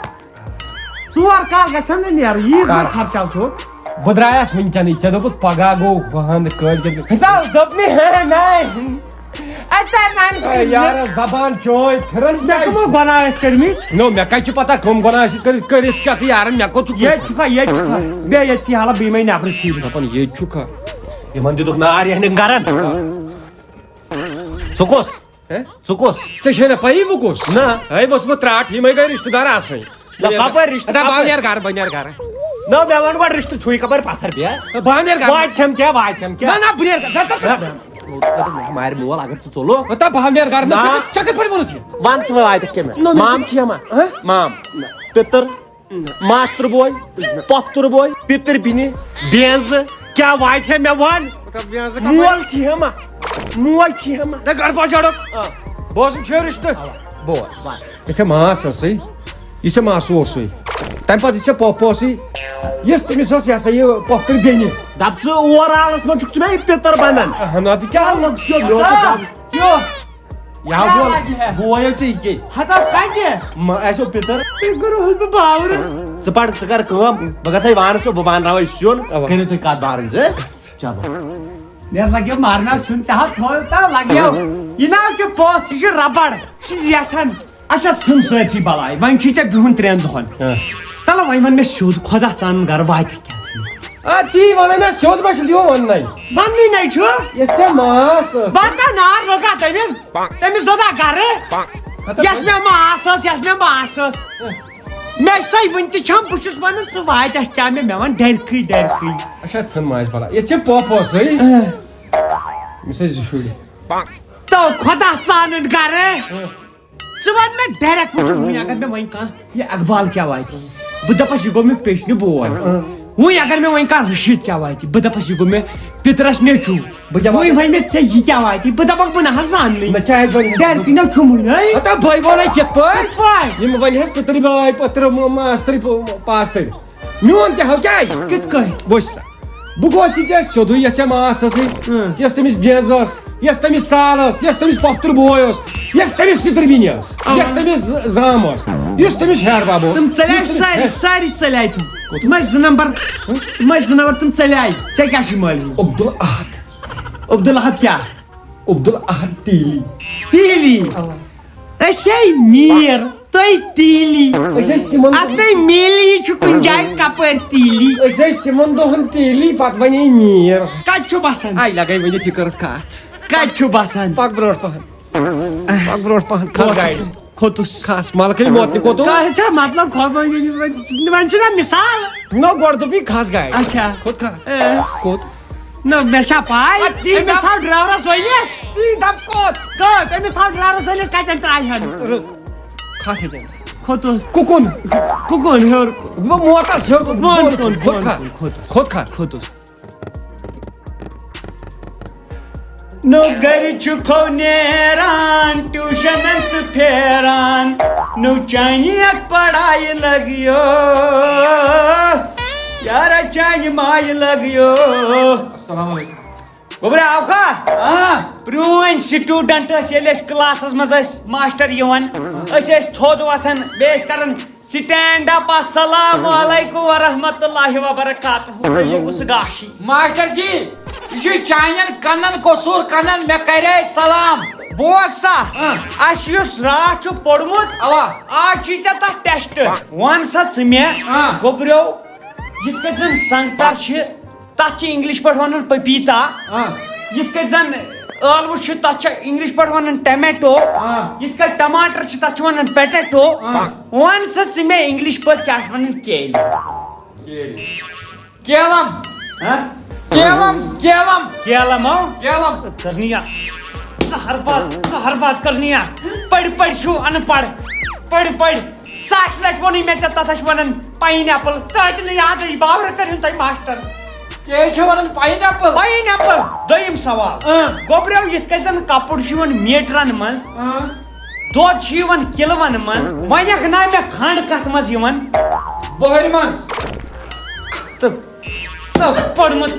ژوٚپ 4 کال گژھن نہٕ نیرُن ییٖژ خرچاو ژوٚٹ بہٕ درٛایس وٕنکیٚنٕے ژےٚ دوٚپُتھ پگاہ گوٚو ہن کٲلۍ دوٚپ یارٕ زبان چٲنۍ پھِرن کٕمو گۄناہ ٲسۍ کٔرمٕتۍ نو مےٚ کتہِ چھُ پتہ کٕم گۄناہ ٲسۍ کٔرِتھ ژےٚ یارن مےٚ کوٚت ییٚتہِ چھُکھا بیٚیہِ ییٚتھی حالہ بیٚیہِ مے نٮ۪برٕ ٹھیٖک دپان ییٚتہِ چھُکھا یِمن دِتُکھ نار یہنٛدٮ۪ن گرن ژٕ کُس ژےٚ چھے نہ پیی بہٕ کُس نہ ہے بہٕ اوسُس بہٕ ترٛاٹھ یِمے گٔے رشتہٕ دار آسٕنۍ کپٲرۍ رشتہٕ بہٕ نیرٕ گرٕ بہٕ نیرٕ گرٕ نہ مےٚ ووٚن گۄڈٕ رشتہٕ چھُے کپٲرۍ پتھر بیٚیہِ بہٕ نیرٕ گرٕ واتٮ۪م کیٛاہ نہ نہ بہٕ نیرٕ مےٚ مارِ مول اگر ژٕ ژوٚلُکھ بہٕ نیرٕ گرٕ ژےٚ کِتھ پٲٹھۍ ووٚنُتھ یہِ ون ژٕ واتکھ کیٛاہ مام چھِ مام پِتٕر ماستٕر بوے پۄپھتٕر بوے پتر بینی بیز کیا واتہ مے ون مول چھ ہما موج چھ ہما گڑ پہنچاڑک بوزن چھو رشتہ بوز یہ ماس سی یہ ماسو سی تمہ پتہ یہ پوپو سی یس تمس یہ ہسا یہ پۄپھتٕر بیٚنہِ دپ ژٕ اوورآلس منٛز چھُکھ ژٕ مےٚ پتر بنان نتہٕ کیٛاہ یو یا بول بوے ژٕ کے ہتا کتہِ اسو پتر گروہس بہٕ باور ژٕ پڑ ژٕ کر کٲم بہٕ گژھے وانس بہٕ بانراوے سیُن کٔرِو تُہۍ کتھ بارن چلو مےٚ لگیو مارناو سیُن ژےٚ حظ تھوو تا لگیو یہِ ناو چھُ پوٚژھ یہِ چھُ ربڑ یہِ چھُ زیٹھان اچھا ژھٕن سٲرسٕے بلاے وۄنۍ چھُے ژےٚ بِہُن 3 دۄہن تلو وۄنۍ ون مےٚ سیوٚد خۄدا ژانُن گرٕ واتہِ کیٛاہ تی ونان سیوٚد ما چھُ دِوان وننٕے وننٕے نَے چھُ یتھ ژےٚ ماس بتا نار لوگا تٔمِس دوٚدا گرٕ یس مےٚ ماس ٲس یس مےٚ ماس ٲس مےٚ سۄے وٕنہِ تہِ چھَم بہٕ چھُس ونان ژٕ واتکھ کیٛاہ مےٚ وَن ڈرکھٕے ڈرکھٕے اچھا ژھٕن ماس بلا یتھ ژےٚ پوپو سی أمِس ٲسۍ 2 شُرۍ تو خۄدا ژانُن گرٕ ژٕ ون مےٚ ڈایریکٹ وٕنہِ اگر مےٚ وۄنۍ کانٛہہ یہِ اقبال کیٛاہ واتہِ بہٕ دپس یہِ گوٚو مےٚ پیچنہِ بوے وۄنۍ اگر مےٚ وۄنۍ کانٛہہ رشیٖد کیٛاہ واتہِ بہٕ دپس یہِ گوٚو مےٚ پترس نیٚچوٗ وۄنۍ ون مےٚ ژےٚ یہِ کیٛاہ واتہِ بہٕ دپکھ بہٕ نہ حظ زاننٕے ڈرکھٕے چھُمٕے ہتا بٲے ونے کِتھ پٲٹھۍ یِم ونہِ حظ پِتٕر باے پٔتٕر ماستٕر پاستٕر میون تہِ ہو کیٛازِ کِتھ کٔنۍ وٕچھ سا بہٕ گوس یہِ ژےٚ سیوٚدُے یتھ ژےٚ ماس ٲسٕے یۄس تٔمِس بیٚنٛز ٲس یۄس تٔمِس سال ٲس یۄس تٔمِس پۄپھتٕر بوے اوس یۄس تٔمِس پِتٕر بیٚنہِ ٲس یۄس تٔمِس زام ٲس یُس تٔمِس ہیٚہر بب اوس تِم ژَلیے ساری ژَلیے تِم ٲسۍ 2 نمبر تِم ژَلیے ژےٚ کیٛاہ چھُے معلوم عبدالاحد کیٛاہ عبدالاحد تیٖلی أسے میٖر تُہۍ تیٖلی أسۍ ٲسۍ تِمن اَدٕ میٖلی چھُ کُنہِ جایہِ کپٲرۍ تیٖلی أسۍ ٲسۍ تِمن دۄہن تیٖلی پتہٕ بنے میٖر کتہِ چھُ بسان آے لگے ؤنِتھ یہِ کٔرٕتھ کتھ کتہِ چھُ بسان پک برونٛٹھ پہن کھس گاڑِ کھوٚتُس کھس ملکٕنۍ موتنہِ کوٚتُن تۄہہِ چھا مطلب وۄنۍ چھُنہ مثال نو گۄڈٕ دوٚپ یہِ کھس گاڑِ اچھا کھوٚت کھا کوٚت نہ مےٚ چھا پاے أمِس تھاو ڈرایورس ؤنِتھ تی دپ کوٚت أمِس تھاو ڈرایورس ؤنِتھ کتٮ۪ن ترٛایہن کھس ییٚتٮ۪ن کھوٚتُس کُکُن ہیوٚر موتس ہیوٚر کھوٚت کھا کھوٚتُس نو گرِ چھُکھو نیران ٹیوٗشنن ژٕ پھیران نو چانہِ اکھ پڑایہِ لگیو یارا چانہِ مایہِ لگیو السلام علیکم گوٚبرا آوکھا پرٛٲنۍ سٹوٗڈنٹ ٲسۍ ییٚلہِ أسۍ کلاسس منٛز ٲسۍ ماسٹر یِوان أسۍ ٲسۍ تھوٚد وۄتھان بیٚیہِ ٲسۍ کران سٹینڈ اپ السلام علیکم ورحمتہ اللہ وبرکاتہ یہِ کُس گاشی ماسٹر جی یہِ چھُ چانٮ۪ن کنن قصوٗر کنن مےٚ کرے سلام بوز سا اسہِ یُس راتھ چھُ پوٚرمُت اوا آز چھُے ژےٚ تتھ ٹیسٹ ون سا ژٕ مےٚ گوٚبریو یِتھ کٔنۍ زن سنگتر چھِ تتھ چھِ انگلش پٲٹھۍ ونان پپیتا یِتھ کٔنۍ زن ٲلوٕ چھِ تتھ چھِ انگلش پٲٹھۍ ونان ٹمیٹو یِتھ کٔنۍ ٹماٹر چھِ تتھ چھِ ونان پٹیٹو ون سا ژٕ مےٚ انگلش پٲٹھۍ کیٛاہ چھِ ونان کیلہِ کیلم کرنی سہر بات کرنی پڑ چھُو ان پڑ ساسہِ لٹہِ ووٚنُے مےٚ ژےٚ تتھ چھِ ونان پاین ایپل ژٕ ٲسۍ نہٕ یادٕے باورٕ کٔرِنۍ تۄہہِ ماسٹر کیٛازِ چھِ ونان پاین ایپل دوٚیِم سوال گوٚبریو یِتھ کٔنۍ زن کپُر چھُ یِوان میٖٹرن منٛز دۄد چھُ یِوان کِلون منٛز وۄنۍ نا مےٚ کھنٛڈ کتھ منٛز یِوان بۄہرِ منٛز پوٚرمُت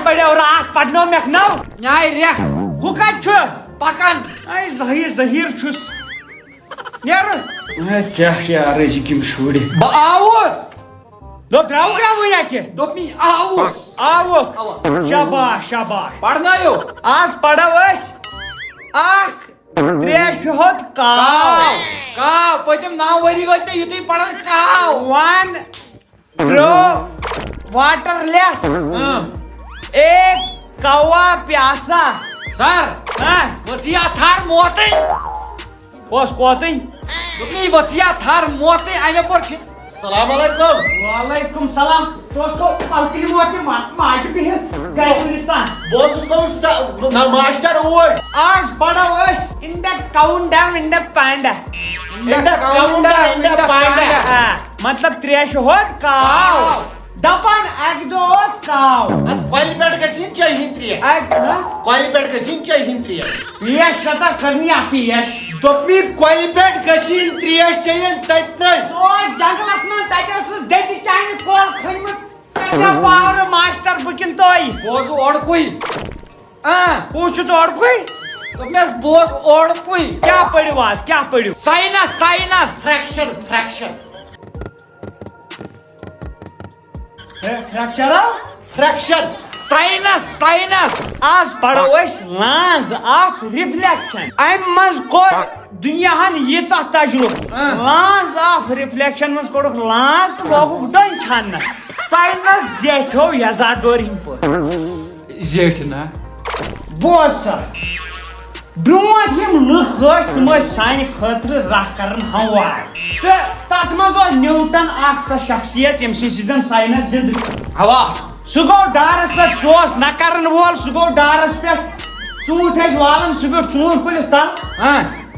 پڑیو راتھ پرنو مےٚ نو نیاے رٮ۪کھ ہُہ کتہِ چھُ پکان ظہیٖر چھُس نیرٕ کیٛاہ رٔزِک یِم شُرۍ بہٕ آوُس دوٚپ درٛاوُکھ اَتہِ دوٚپ مےٚ آوُس آوُکھ شاباش پرنٲیِو آز پرو أسۍ اکھ ترٛےٚ ہُتھ کاو پٔتِم 9 ؤری وٲتۍ مےٚ یُتھُے پران کاو ون تھرو واٹر لیس ایک کوا پیاسا سر وژھیا تھر موتٕے کۄس کوتٕے دوٚپ مےٚ وژھیا تھر موتٕے اَمے پور چھِ السلام علیکم وعلیکم سلام ژٕ اوسکھ پلکٕنہِ موٹہِ ماجہِ بِہِتھ گرِ کُنِستان بہٕ اوسُس گوٚمُت ماسٹر اوٗرۍ آز پرو أسۍ in the count in the panda مطلب 3 ہُتھ کاو دپان اکہ دۄہ اوس کاو کۄلہِ پٮ۪ٹھ گژھِنۍ چاے ہِنٛدۍ ترٛیش کۄلہِ پٮ۪ٹھ گژھِنۍ چاے ہِنٛدۍ ترٛیش پیش کتا کرنی پیش دوٚپمے کۄلہِ پٮ۪ٹھ گژھِنۍ ترٛیش چیٚیِن تتنس جنگلس منٛز تتہِ ٲسٕس دٔدِ چانہِ کۄل کھٔنمٕژ پاور ماسٹر بہٕ کِنہٕ تُہۍ بوز اوڑکُے کُس چھُ اوڑکُے دوٚپمَس بوز اوڑکُے کیٛاہ پٔرِو آز کیٛاہ پٔرِو science science friction fracture science science آز پرو أسۍ لانز آف رِفلیکشن امہِ منٛز کوٚر دُنیاہن ییٖژاہ تجرُبہٕ لانز آف رِفلیکشن منٛز کوٚڑُکھ لانز تہٕ لوگُکھ ڈۄنۍ چھاننس ساینس زیٹھیو یزاڈور ہِنٛدۍ پٲٹھۍ زیٹھِ نا بوز سا برونٛٹھ یِم لُکھ ٲسۍ تِم ٲسۍ سانہِ خٲطرٕ راہ کران ہموار تہٕ تتھ منٛز اوس نیوٹن اکھ سۄ شخصیت ییٚمہِ سٕنٛدۍ سۭتۍ ساینس زِندٕ چھُ ہوا سُہ گوٚو ڈارس پٮ۪ٹھ سُہ اوس نہ کرن وول سُہ گوٚو ڈارس پٮ۪ٹھ ژوٗنٛٹھۍ ٲسۍ والان سُہ بیوٗٹھ ژوٗنٛٹھۍ کُلِس تل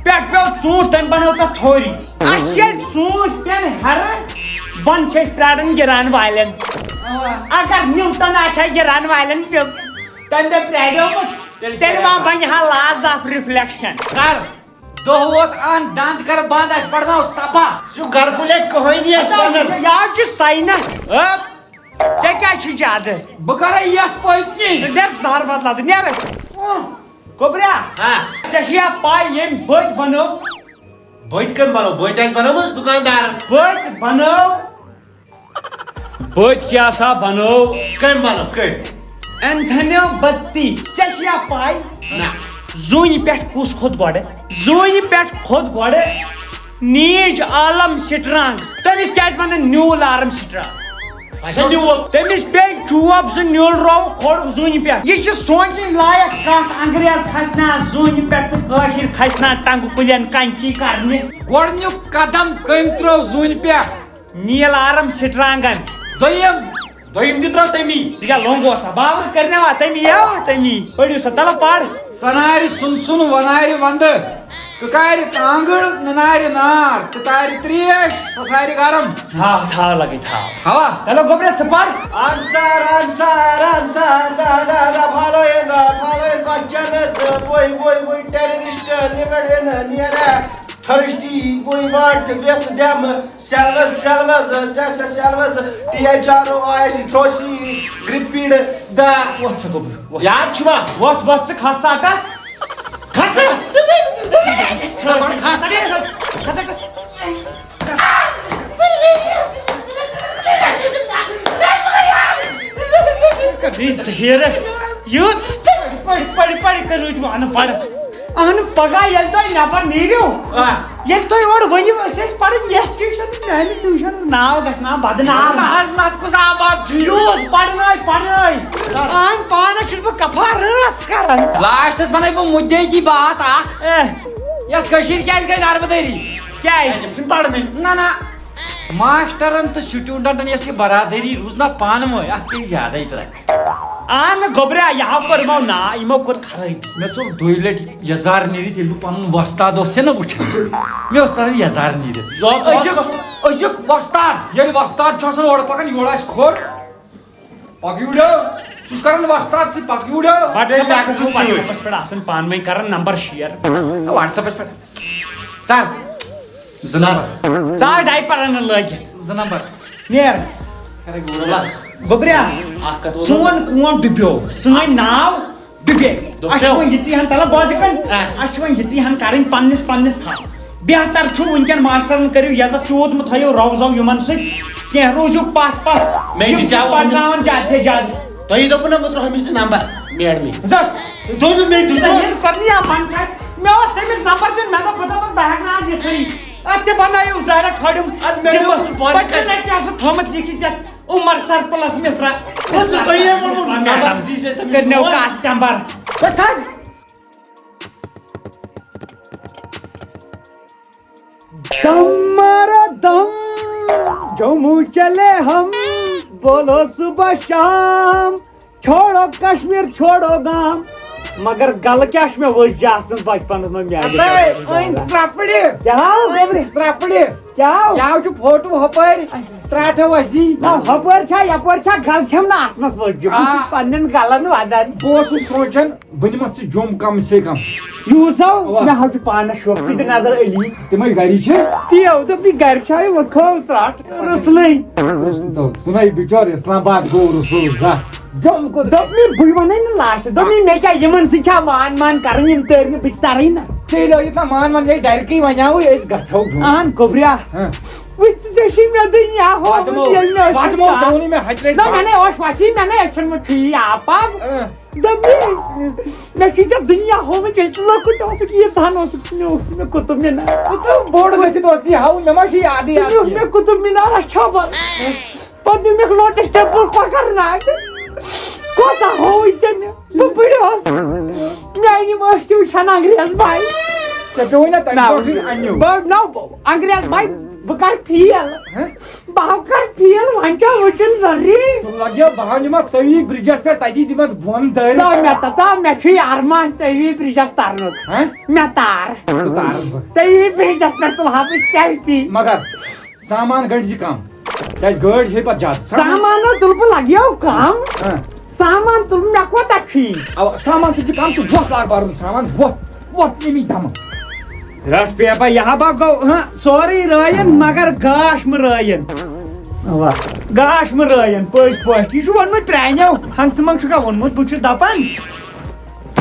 پٮ۪ٹھ پیوٚو ژوٗنٛٹھ تٔمۍ بنٲو تتھ تھوری اسہِ ییٚلہِ ژوٗنٛٹھۍ پٮ۪ن ہیرٕ بۄن چھِ أسۍ پیاران گِران والٮ۪ن اگر نیوٹن آسہِ ہا گِران والٮ۪ن پیوٚو تٔمۍ دۄہ پرٛاریومُت تیٚلہِ ما بنہِ ہا لاز آف رِفلیکشن سر دۄہ ووت ان دند کر بند اسہِ پرناو سبا سُہ گرکُلے کٕہٲنی ٲسۍ ونان یاد چھُ ساینس ژےٚ کیٛاہ چھُ زیادٕ بہٕ کرے یتھ پٔتۍ در زہر بدلاد نیر گوٚبریا ژےٚ چھیا پاے ییٚمۍ بٔتۍ بنٲو بٔتۍ کٔمۍ بنٲو بٔتۍ آسہِ بنٲومٕژ دُکاندارن بٔتۍ بنٲو بٔتۍ کیٛاہ سا بنٲو کٔمۍ بنٲو کٔمۍ اینتھنیو بتی ژےٚ چھیا پاے نہ زوٗنہِ پٮ۪ٹھ کُس کھوٚت گۄڈٕ زوٗنہِ پٮ۪ٹھ کھوٚت گۄڈٕ نیٖج عالم سٹرانگ تٔمِس کیٛازِ ونان نیوٗل آرم سٹرانگ تٔمِس پیٚیہِ چوب سُہ نیوٗل روو کھوٚڑُکھ زوٗنہِ پٮ۪ٹھ یہِ چھِ سونٛچٕنۍ لایق کتھ انگریز کھسنا زوٗنہِ پٮ۪ٹھ تہٕ کٲشِر کھسنا ٹنگہٕ کُلٮ۪ن کنچی کرنہِ گۄڈنیُک قدم کٔمۍ ترٲو زوٗنہِ پٮ۪ٹھ نیٖل آرم سٹرانگن دوٚیِم تہِ ترٛٲو تٔمی ژٕ کیٛاہ لونٛگو سا باور کرناوا تٔمی تٔمی پٔرِو سا تلہٕ پر سنارِ سُن ونارِ ونٛدٕ کٕکارِ کانٛگٕر ننارِ نار کٕتارِ ترٛیش سۄ سارِ گرم تھاو لگے تھاو ہوا چلو گوبریا ژٕ پر answer the following questions we terrorist lived in near thirsty we want with them selves THROIS throsy gripped the وۄتھ ژٕ گوبر یاد چھُوا وۄتھ ژٕ کھس ژاٹس اہن پگہہ ییٚلہِ تُہۍ نٮ۪بر نیٖرِو ییٚلہِ تُہۍ اورٕ ؤنِو أسۍ ٲسۍ پران یتھ ٹیوٗشن میانہِ ٹیوٗشن ناو گژھِ نا بدنام نتہٕ کُس آباد چھُ یوٗت پرنٲے اہن پانس چھُس بہٕ کفا رٲژ کران لاسٹس ونَے بہٕ مُدعے کی بات اکھ یتھ کٔشیٖرِ کیٛازِ گٔے نربدٲری کیٛازِ پرنٕے نہ ماسٹرن تہٕ سٹوٗڈنٹن یۄس یہِ برادری روٗز نا پانہٕ ؤنۍ اتھ پیٚیہِ یادے ترٛکھ اہن گوبریا یہو کوٚر یِمو یِمو کوٚر خرٲبی مےٚ ژوٚل دۄیہِ لٹہِ یزار نیٖرِتھ ییٚلہِ بہٕ پنُن وۄستاد اوس نا وٕچھان مےٚ اوس ژلان یزار نیٖرِتھ أزیُک وۄستاد ییٚلہِ وۄستاد چھُ آسان اورٕ پکان یورٕ آسہِ کھوٚر پکیوٗڑیو ژٕ چھُکھ کران وۄستاد سۭتۍ پکیوٗڑیو وٹسیپس پٮ۪ٹھ آسان پانہٕ ؤنۍ کران نمبر شیر وٹسیپس پٮ۪ٹھ سر 2 نمبر ژاے ڈایپر انن لٲگِتھ 2 نمبر نیر گوبریا سون قوم ڈُبیو سٲنۍ ناو ڈُبے اَسہِ چھُ وۄنۍ یِژٕے ہن تلہٕ بوزِ کٔنۍ اَسہِ چھُ وۄنۍ یِژٕے ہن کرٕنۍ پننِس تھاو بہتر چھُ وٕنکٮ۪ن ماسٹرن کٔرِو یزت تیوٗت مہٕ تھٲیِو روزو یِمن سۭتۍ کینٛہہ روٗزِو پتھ پرناوان زیادٕ سے زیادٕ تۄہہِ دوٚپوُ نا بہٕ ترٛاوہا أمِس نمبر میڈمہِ کرنی مےٚ اوس تٔمِس نمبر دیُن مےٚ دوٚپ بہٕ دپس بہٕ ہٮ۪کہٕ نہٕ آز یِتھٕے اتھ تہِ بنٲیِو ظٲہرا کھٲڑِم پٔتمہِ لٹہِ تہِ اوسُتھ تھوٚمُت لیکھِتھ یتھ عمر سر پلس مصرا کرنیو کاس نمبر دم مارا دم جموں چلے ہم بولو صبح شام چھوڑو کشمیر چھوڑو گام مگر گل کیا میں وجہ آسمت بچپن میں سرپڑ کیا فوٹو ہپر تراٹ وسی ہپر یپر گل چھم نا آسمت وجہ پنن گلن ودان بہت سوچان بہ نمت جوم کم سے کم یوسو مے ہاو پانس شوق سی نظر علی تم گری تیو دپ گھر چھ وہ کھو تراٹ رسلے سنائی بچور اسلام آباد گو رسول زہ جم کو بہ ون نا لاسٹ مے کیا یمن سا مان کرن یم تر بہ ترے نا تیل اتنا مان ڈائریکٹلی ونو گھو اہن کبریا وچ مے دنیا ہو میں ہچ میں وسی میں چھن ٹھی آپ دے دنیا ہومت لکٹ مے قطب مینار بوڑ گھت ہاؤ مے یاد مے قطب مینار اچھا بن پہ میک لوٹس ٹیمپل کۄکر ناگ کوتا ہوئی ژےٚ بہٕ بٕڈِس میانہِ مٲسۍ تہِ وٕچھان انگریز بھائی انگریز بھائی بہٕ کر فیل بہٕ کر فیل وۄنۍ کیٛاہ وٕچھُن ضروٗری لگیا بہٕ نمک توی برجس پہ تتی دمت بۄن دٲرِتھ مےٚ چھُ ارمان تٔوی برجس ترنُک مےٚ تار تٔوی برجس پٮ۪ٹھ تُلہٕ ہا بہٕ سیلفی مگر سامان گٔڈۍ کم کیٛازِ گٲڑۍ ہے پتہٕ زیادٕ سامان تُلہٕ بہٕ لگیو کم سامان تُل مےٚ کوتاہ چھُی سامان تُل کم تو وۄتھ کار بارُن سامان وۄتھ امی دمہٕ رٹ پیپا یہ با گو سوری رٲیِن مگر گاش مہ رٲیِن گاش مہ رٲیِن پٔزۍ پٲٹھۍ یہ چھُ ووٚنمُت پرٛانیو ہنٛگتہٕ منٛگ چھُکھا ووٚنمُت بہٕ چھُس دپان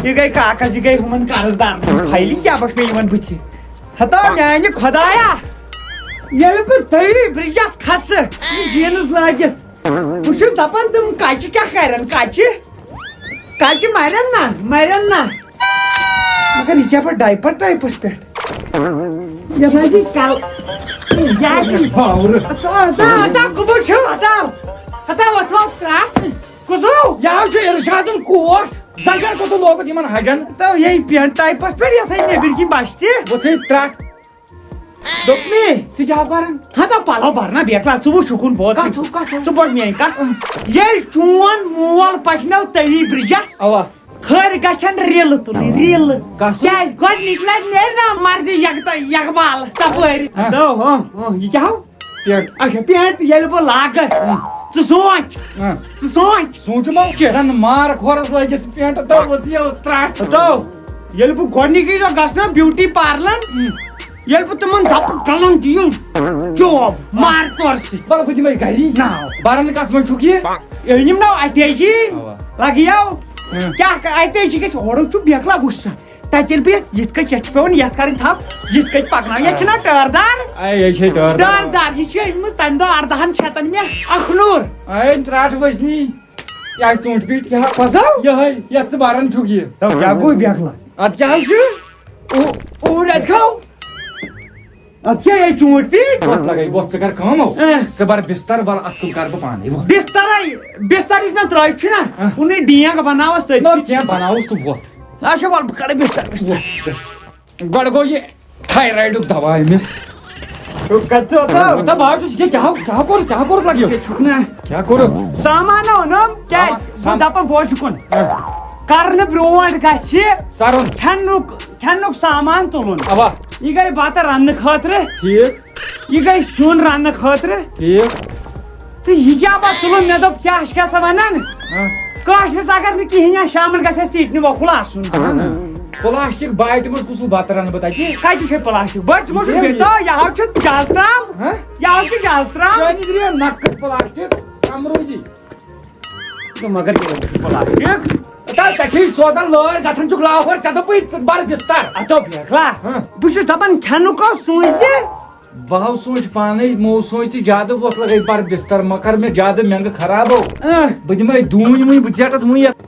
یہ گٔے کاغذ یہ گٔے ہُمن قرض دار پھایلہِ کیٛاہ بچ مےٚ یِوان بٕتھِ ہتا میانہِ خۄدایا ییٚلہِ بہٕ تٔوی برجس کھسہٕ یہِ جیٖنٕز لٲگِتھ بہٕ چھُس دپان تِم کچہِ کیٛاہ کرن کچہِ مرن نا مگر یہ کیا پہ ڈائپر ٹائپس پہ ارشادن کوٹ زنگر کو لوگت یمن ہڈن تو یہی پینٹ ٹائپس پہ یہ نیبر کن بچہ وچھے ترٹ دوپنی سی کیا کرن ہتا پلو برنا بیکلا ژٕ وٕچھ شکن بوت ژٕ بوٹ میٲنۍ کتھ ییٚلہِ چون مول پکنو توی برجس اوا کھر گژھن ریل تُلٕنۍ ریل کیٛازِ گۄڈنِچ لٹہِ نیرِ نا مردِ یکبال تپٲرۍ یہِ کیٛاہ ہو پینٹ اچھا پینٹ ییٚلہِ بہٕ لاگہٕ ژٕ سونٛچ سونچ ما زن مار کھورس لٲگِتھ پینٹ تو وژھیو ترٹ تو ییٚلہِ بہٕ گۄڈنِکی دۄہ گژھنو بیوٹی پارلر ییٚلہِ بہٕ تِمن دپہٕ کلن دِیِو جاب مار تور سۭتۍ بل بہٕ دِمے گری نا برن کتھ منٛز چھُکھ یہِ أنِم نا اٹیچی لگیو کیا اٹیچی گژھِ اورُک چھُ بیکلا وٕچھ سا تتہِ ییٚلہِ بہٕ یِتھ کٔنۍ یتھ چھِ پیوان یتھ کَرٕنۍ تھپھ یِتھ کٔنۍ پکناوٕنۍ یتھ چھِنا ٹٲر دار ٹٲر دار یہِ چھِ أنمٕژ تمہِ دۄہ 18 شیٚتن مےٚ اکھنوٗر ترٹ وزنی یہ ژوٗنٛٹھۍ پیٖٹ کیٛاہ کۄس ہو یہے یتھ ژٕ بران چھُکھ یہِ کیٛاہ گوٚو بیکلا اتھ کیٛاہ چھُ اوٗرۍ اَسہِ کھاو اتھ کیٛاہ یہِ ژوٗنٛٹھۍ پیٖٹ وۄتھ لگے وۄتھ ژٕ کر کٲم ژٕ بر بستر ول اتھ کُن کر بہٕ پانے بستر یُس مےٚ ترٲوِتھ چھُنا کُنُے ڈینٛگ بناوس تٔتھۍ کینٛہہ بناوُس تہٕ وۄتھ اچھا ول بہٕ کڑٕ بستر گۄڈٕ گوٚو یہِ تھایرایڈُک دوا أمِس بہٕ چھُس کیٛاہ کوٚرُتھ لگیو کیٛاہ کوٚرُتھ سامان اوٚنُم کیٛازِ بہٕ دپان بوز چھُکُن کرنہٕ برونٛٹھ گژھِ سرُن کھٮ۪نُک سامان تُلُن اوا یہِ گٔے بتہٕ رننہٕ خٲطرٕ ٹھیٖک یہِ گٔے سیُن رننہٕ خٲطرٕ ٹھیٖک تہٕ یہِ کیٛاہ پتہٕ تُلُن مےٚ دوٚپ کیٛاہ چھِ ژٕ ونان کٲشرِس اگر نہٕ کِہینۍ یا شامن گژھِ اَسہِ ژیٖٹنہِ وۄکھُل آسُن پلاسٹِک باٹہِ منٛز کُس بتہٕ رنہٕ بہٕ تتہِ کتہِ چھُ پلاسٹِک بٔڑ ژٕ ما چھُکھ بیٹو یہِ ہاو چھُ جاز ترام یہِ ہاو چھُ جاز ترام نقد پلاسٹِک سمروٗدی مگر پلاسٹِک ژےٚ چھُے سوزان لٲر گژھان چھُکھ لاہور ژےٚ دوٚپُے ژٕ بر بستر اتو بیکلا بہٕ چھُس دپان کھٮ۪نُک اوس سوٗنٛچہِ بہٕ ہاو سونچ پانے مو سونچ ژٕ زیادٕ وۄتھ لگے پر بستر مہ کر مےٚ زیادٕ مٮ۪نٛگہٕ خراب ہو بہٕ دِمے دوٗنۍ وٕنۍ بہٕ ژیٹتھ وٕنۍ یتھ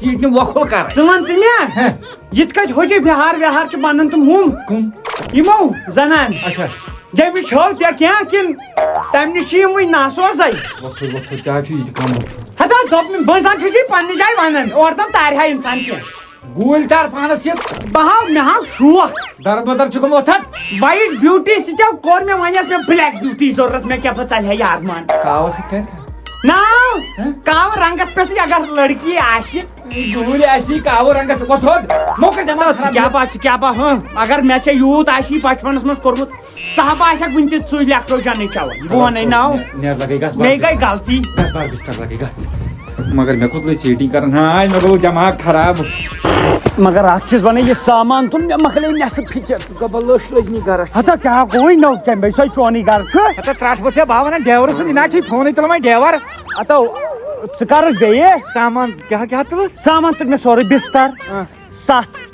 ژیٖٹنہِ وۄکھُل کر ژٕ وَن تہٕ مےٚ یِتھ کٔنۍ ہوٚتہِ بِہار وِہار چھِ بنان تِم ہُم کٕم یِمو زنان اچھا جیٚمہِ چھو ژےٚ کینٛہہ کِنہٕ تمہِ نِش چھِ یِم وٕنۍ ناسوزے وۄتھُر وۄتھُر ژےٚ چھُ یہِ تہِ کم ہتا دوٚپ مےٚ بہٕ زن چھُس یہِ پننہِ جایہِ ونان اورٕ زن تارِ ہا اِنسان کینٛہہ گوٗلۍ ٹار پانس کِتھ بہٕ ہاو مےٚ ہاو شوق دربدر چھُ گوٚمُت وایٹ بیوٹی سۭتۍ کوٚر مےٚ وۄنۍ ٲس مےٚ بلیک بیوٹی ضروٗرت مےٚ کیٛاہ پتہٕ ژلہِ ہا یہِ آزمان کاوس سۭتۍ کر ناو کاو رنگس پہ اگر لڑکی آسہِ گوٗرۍ آسی کاوٕ رنٛگس پٮ۪ٹھ تھوٚد موقع دٮ۪ماغ کیا پا اگر مےٚ ژےٚ یوٗت آسی بچپنس منٛز کوٚرمُت ژٕ ہا باسکھ وُنہِ تہِ سُے لیکٹروجنٕے چٮ۪وان بہٕ ونے ناو نیر لگے گژھ مے گٔے غلطی گژھ بار بستر لگے گژھ مگر مےٚ کوٚت لٔج سیٹِنٛگ کران ہاے مےٚ گوٚو دٮ۪ماغ خراب مگر اتھ چھس ونان یہِ سامان تُل مےٚ مۄکلے نٮ۪صف فِکر لٔش لٔجنی گرس ہتا کیٛاہ گوٚوٕے نو کمہِ بے سۄے چونٕے گرٕ چھُ ہتا ترٛٹھ وٕچھے بہٕ ونان ڈیورٕ سُنٛد یہِ نہ چھِ فونٕے تُلان وۄنۍ ڈیور ہتو ژٕ کرس بیٚیہِ سامان کیٛاہ تُلُس سامان تُل مےٚ سورُے بستر 7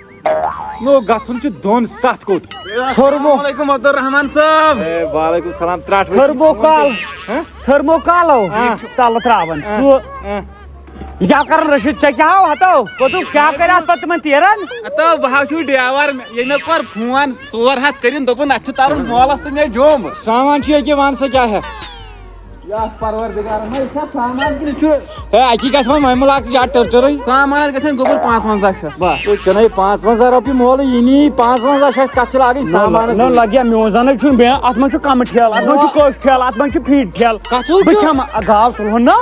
نو گژھُن چھُ 2-7 کوٚت عبدالرحمان صاحب وعلیکم السلام ترٛٹھ تھٔرموکالو تلہٕ تراون سُہ یہِ کیٛاہ کران رشیٖد ژےٚ کیٛاہ ہو ہتو پوٚتُس کیٛاہ کرِ اتھ پتہٕ تِمن تیرن تو بہٕ حظ چھُس ڈیور ییٚلہِ مےٚ کوٚر فون 4 ہتھ کٔرِنۍ دوٚپُن اَسہِ چھُ ترُن مولس تہٕ مےٚ جوٚم سامان چھُ ییٚکیٛاہ وَن سا کیٛاہ ہٮ۪کھ اکی گژھِ وۄنۍ وۄنۍ مُلاق ژٕ یاد ٹٔرٕے سامان گژھن گوٚبُر 55 شیٚتھ بس ژےٚ نَے 55 رۄپیہِ مولہٕ یہِ نی 55 شیٚتھ کتھ چھِ لاگٕنۍ سامان نہ لگیا میون زن چھُ بیٚیہِ اتھ منٛز چھُ کمہٕ ٹھیلہٕ اتھ منٛز چھُ کوٚش ٹھیلہٕ اتھ منٛز چھُ فیٖٹ ٹھیلہٕ کتھ چھُو بہٕ کھٮ۪مہٕ گاو تُلہون نو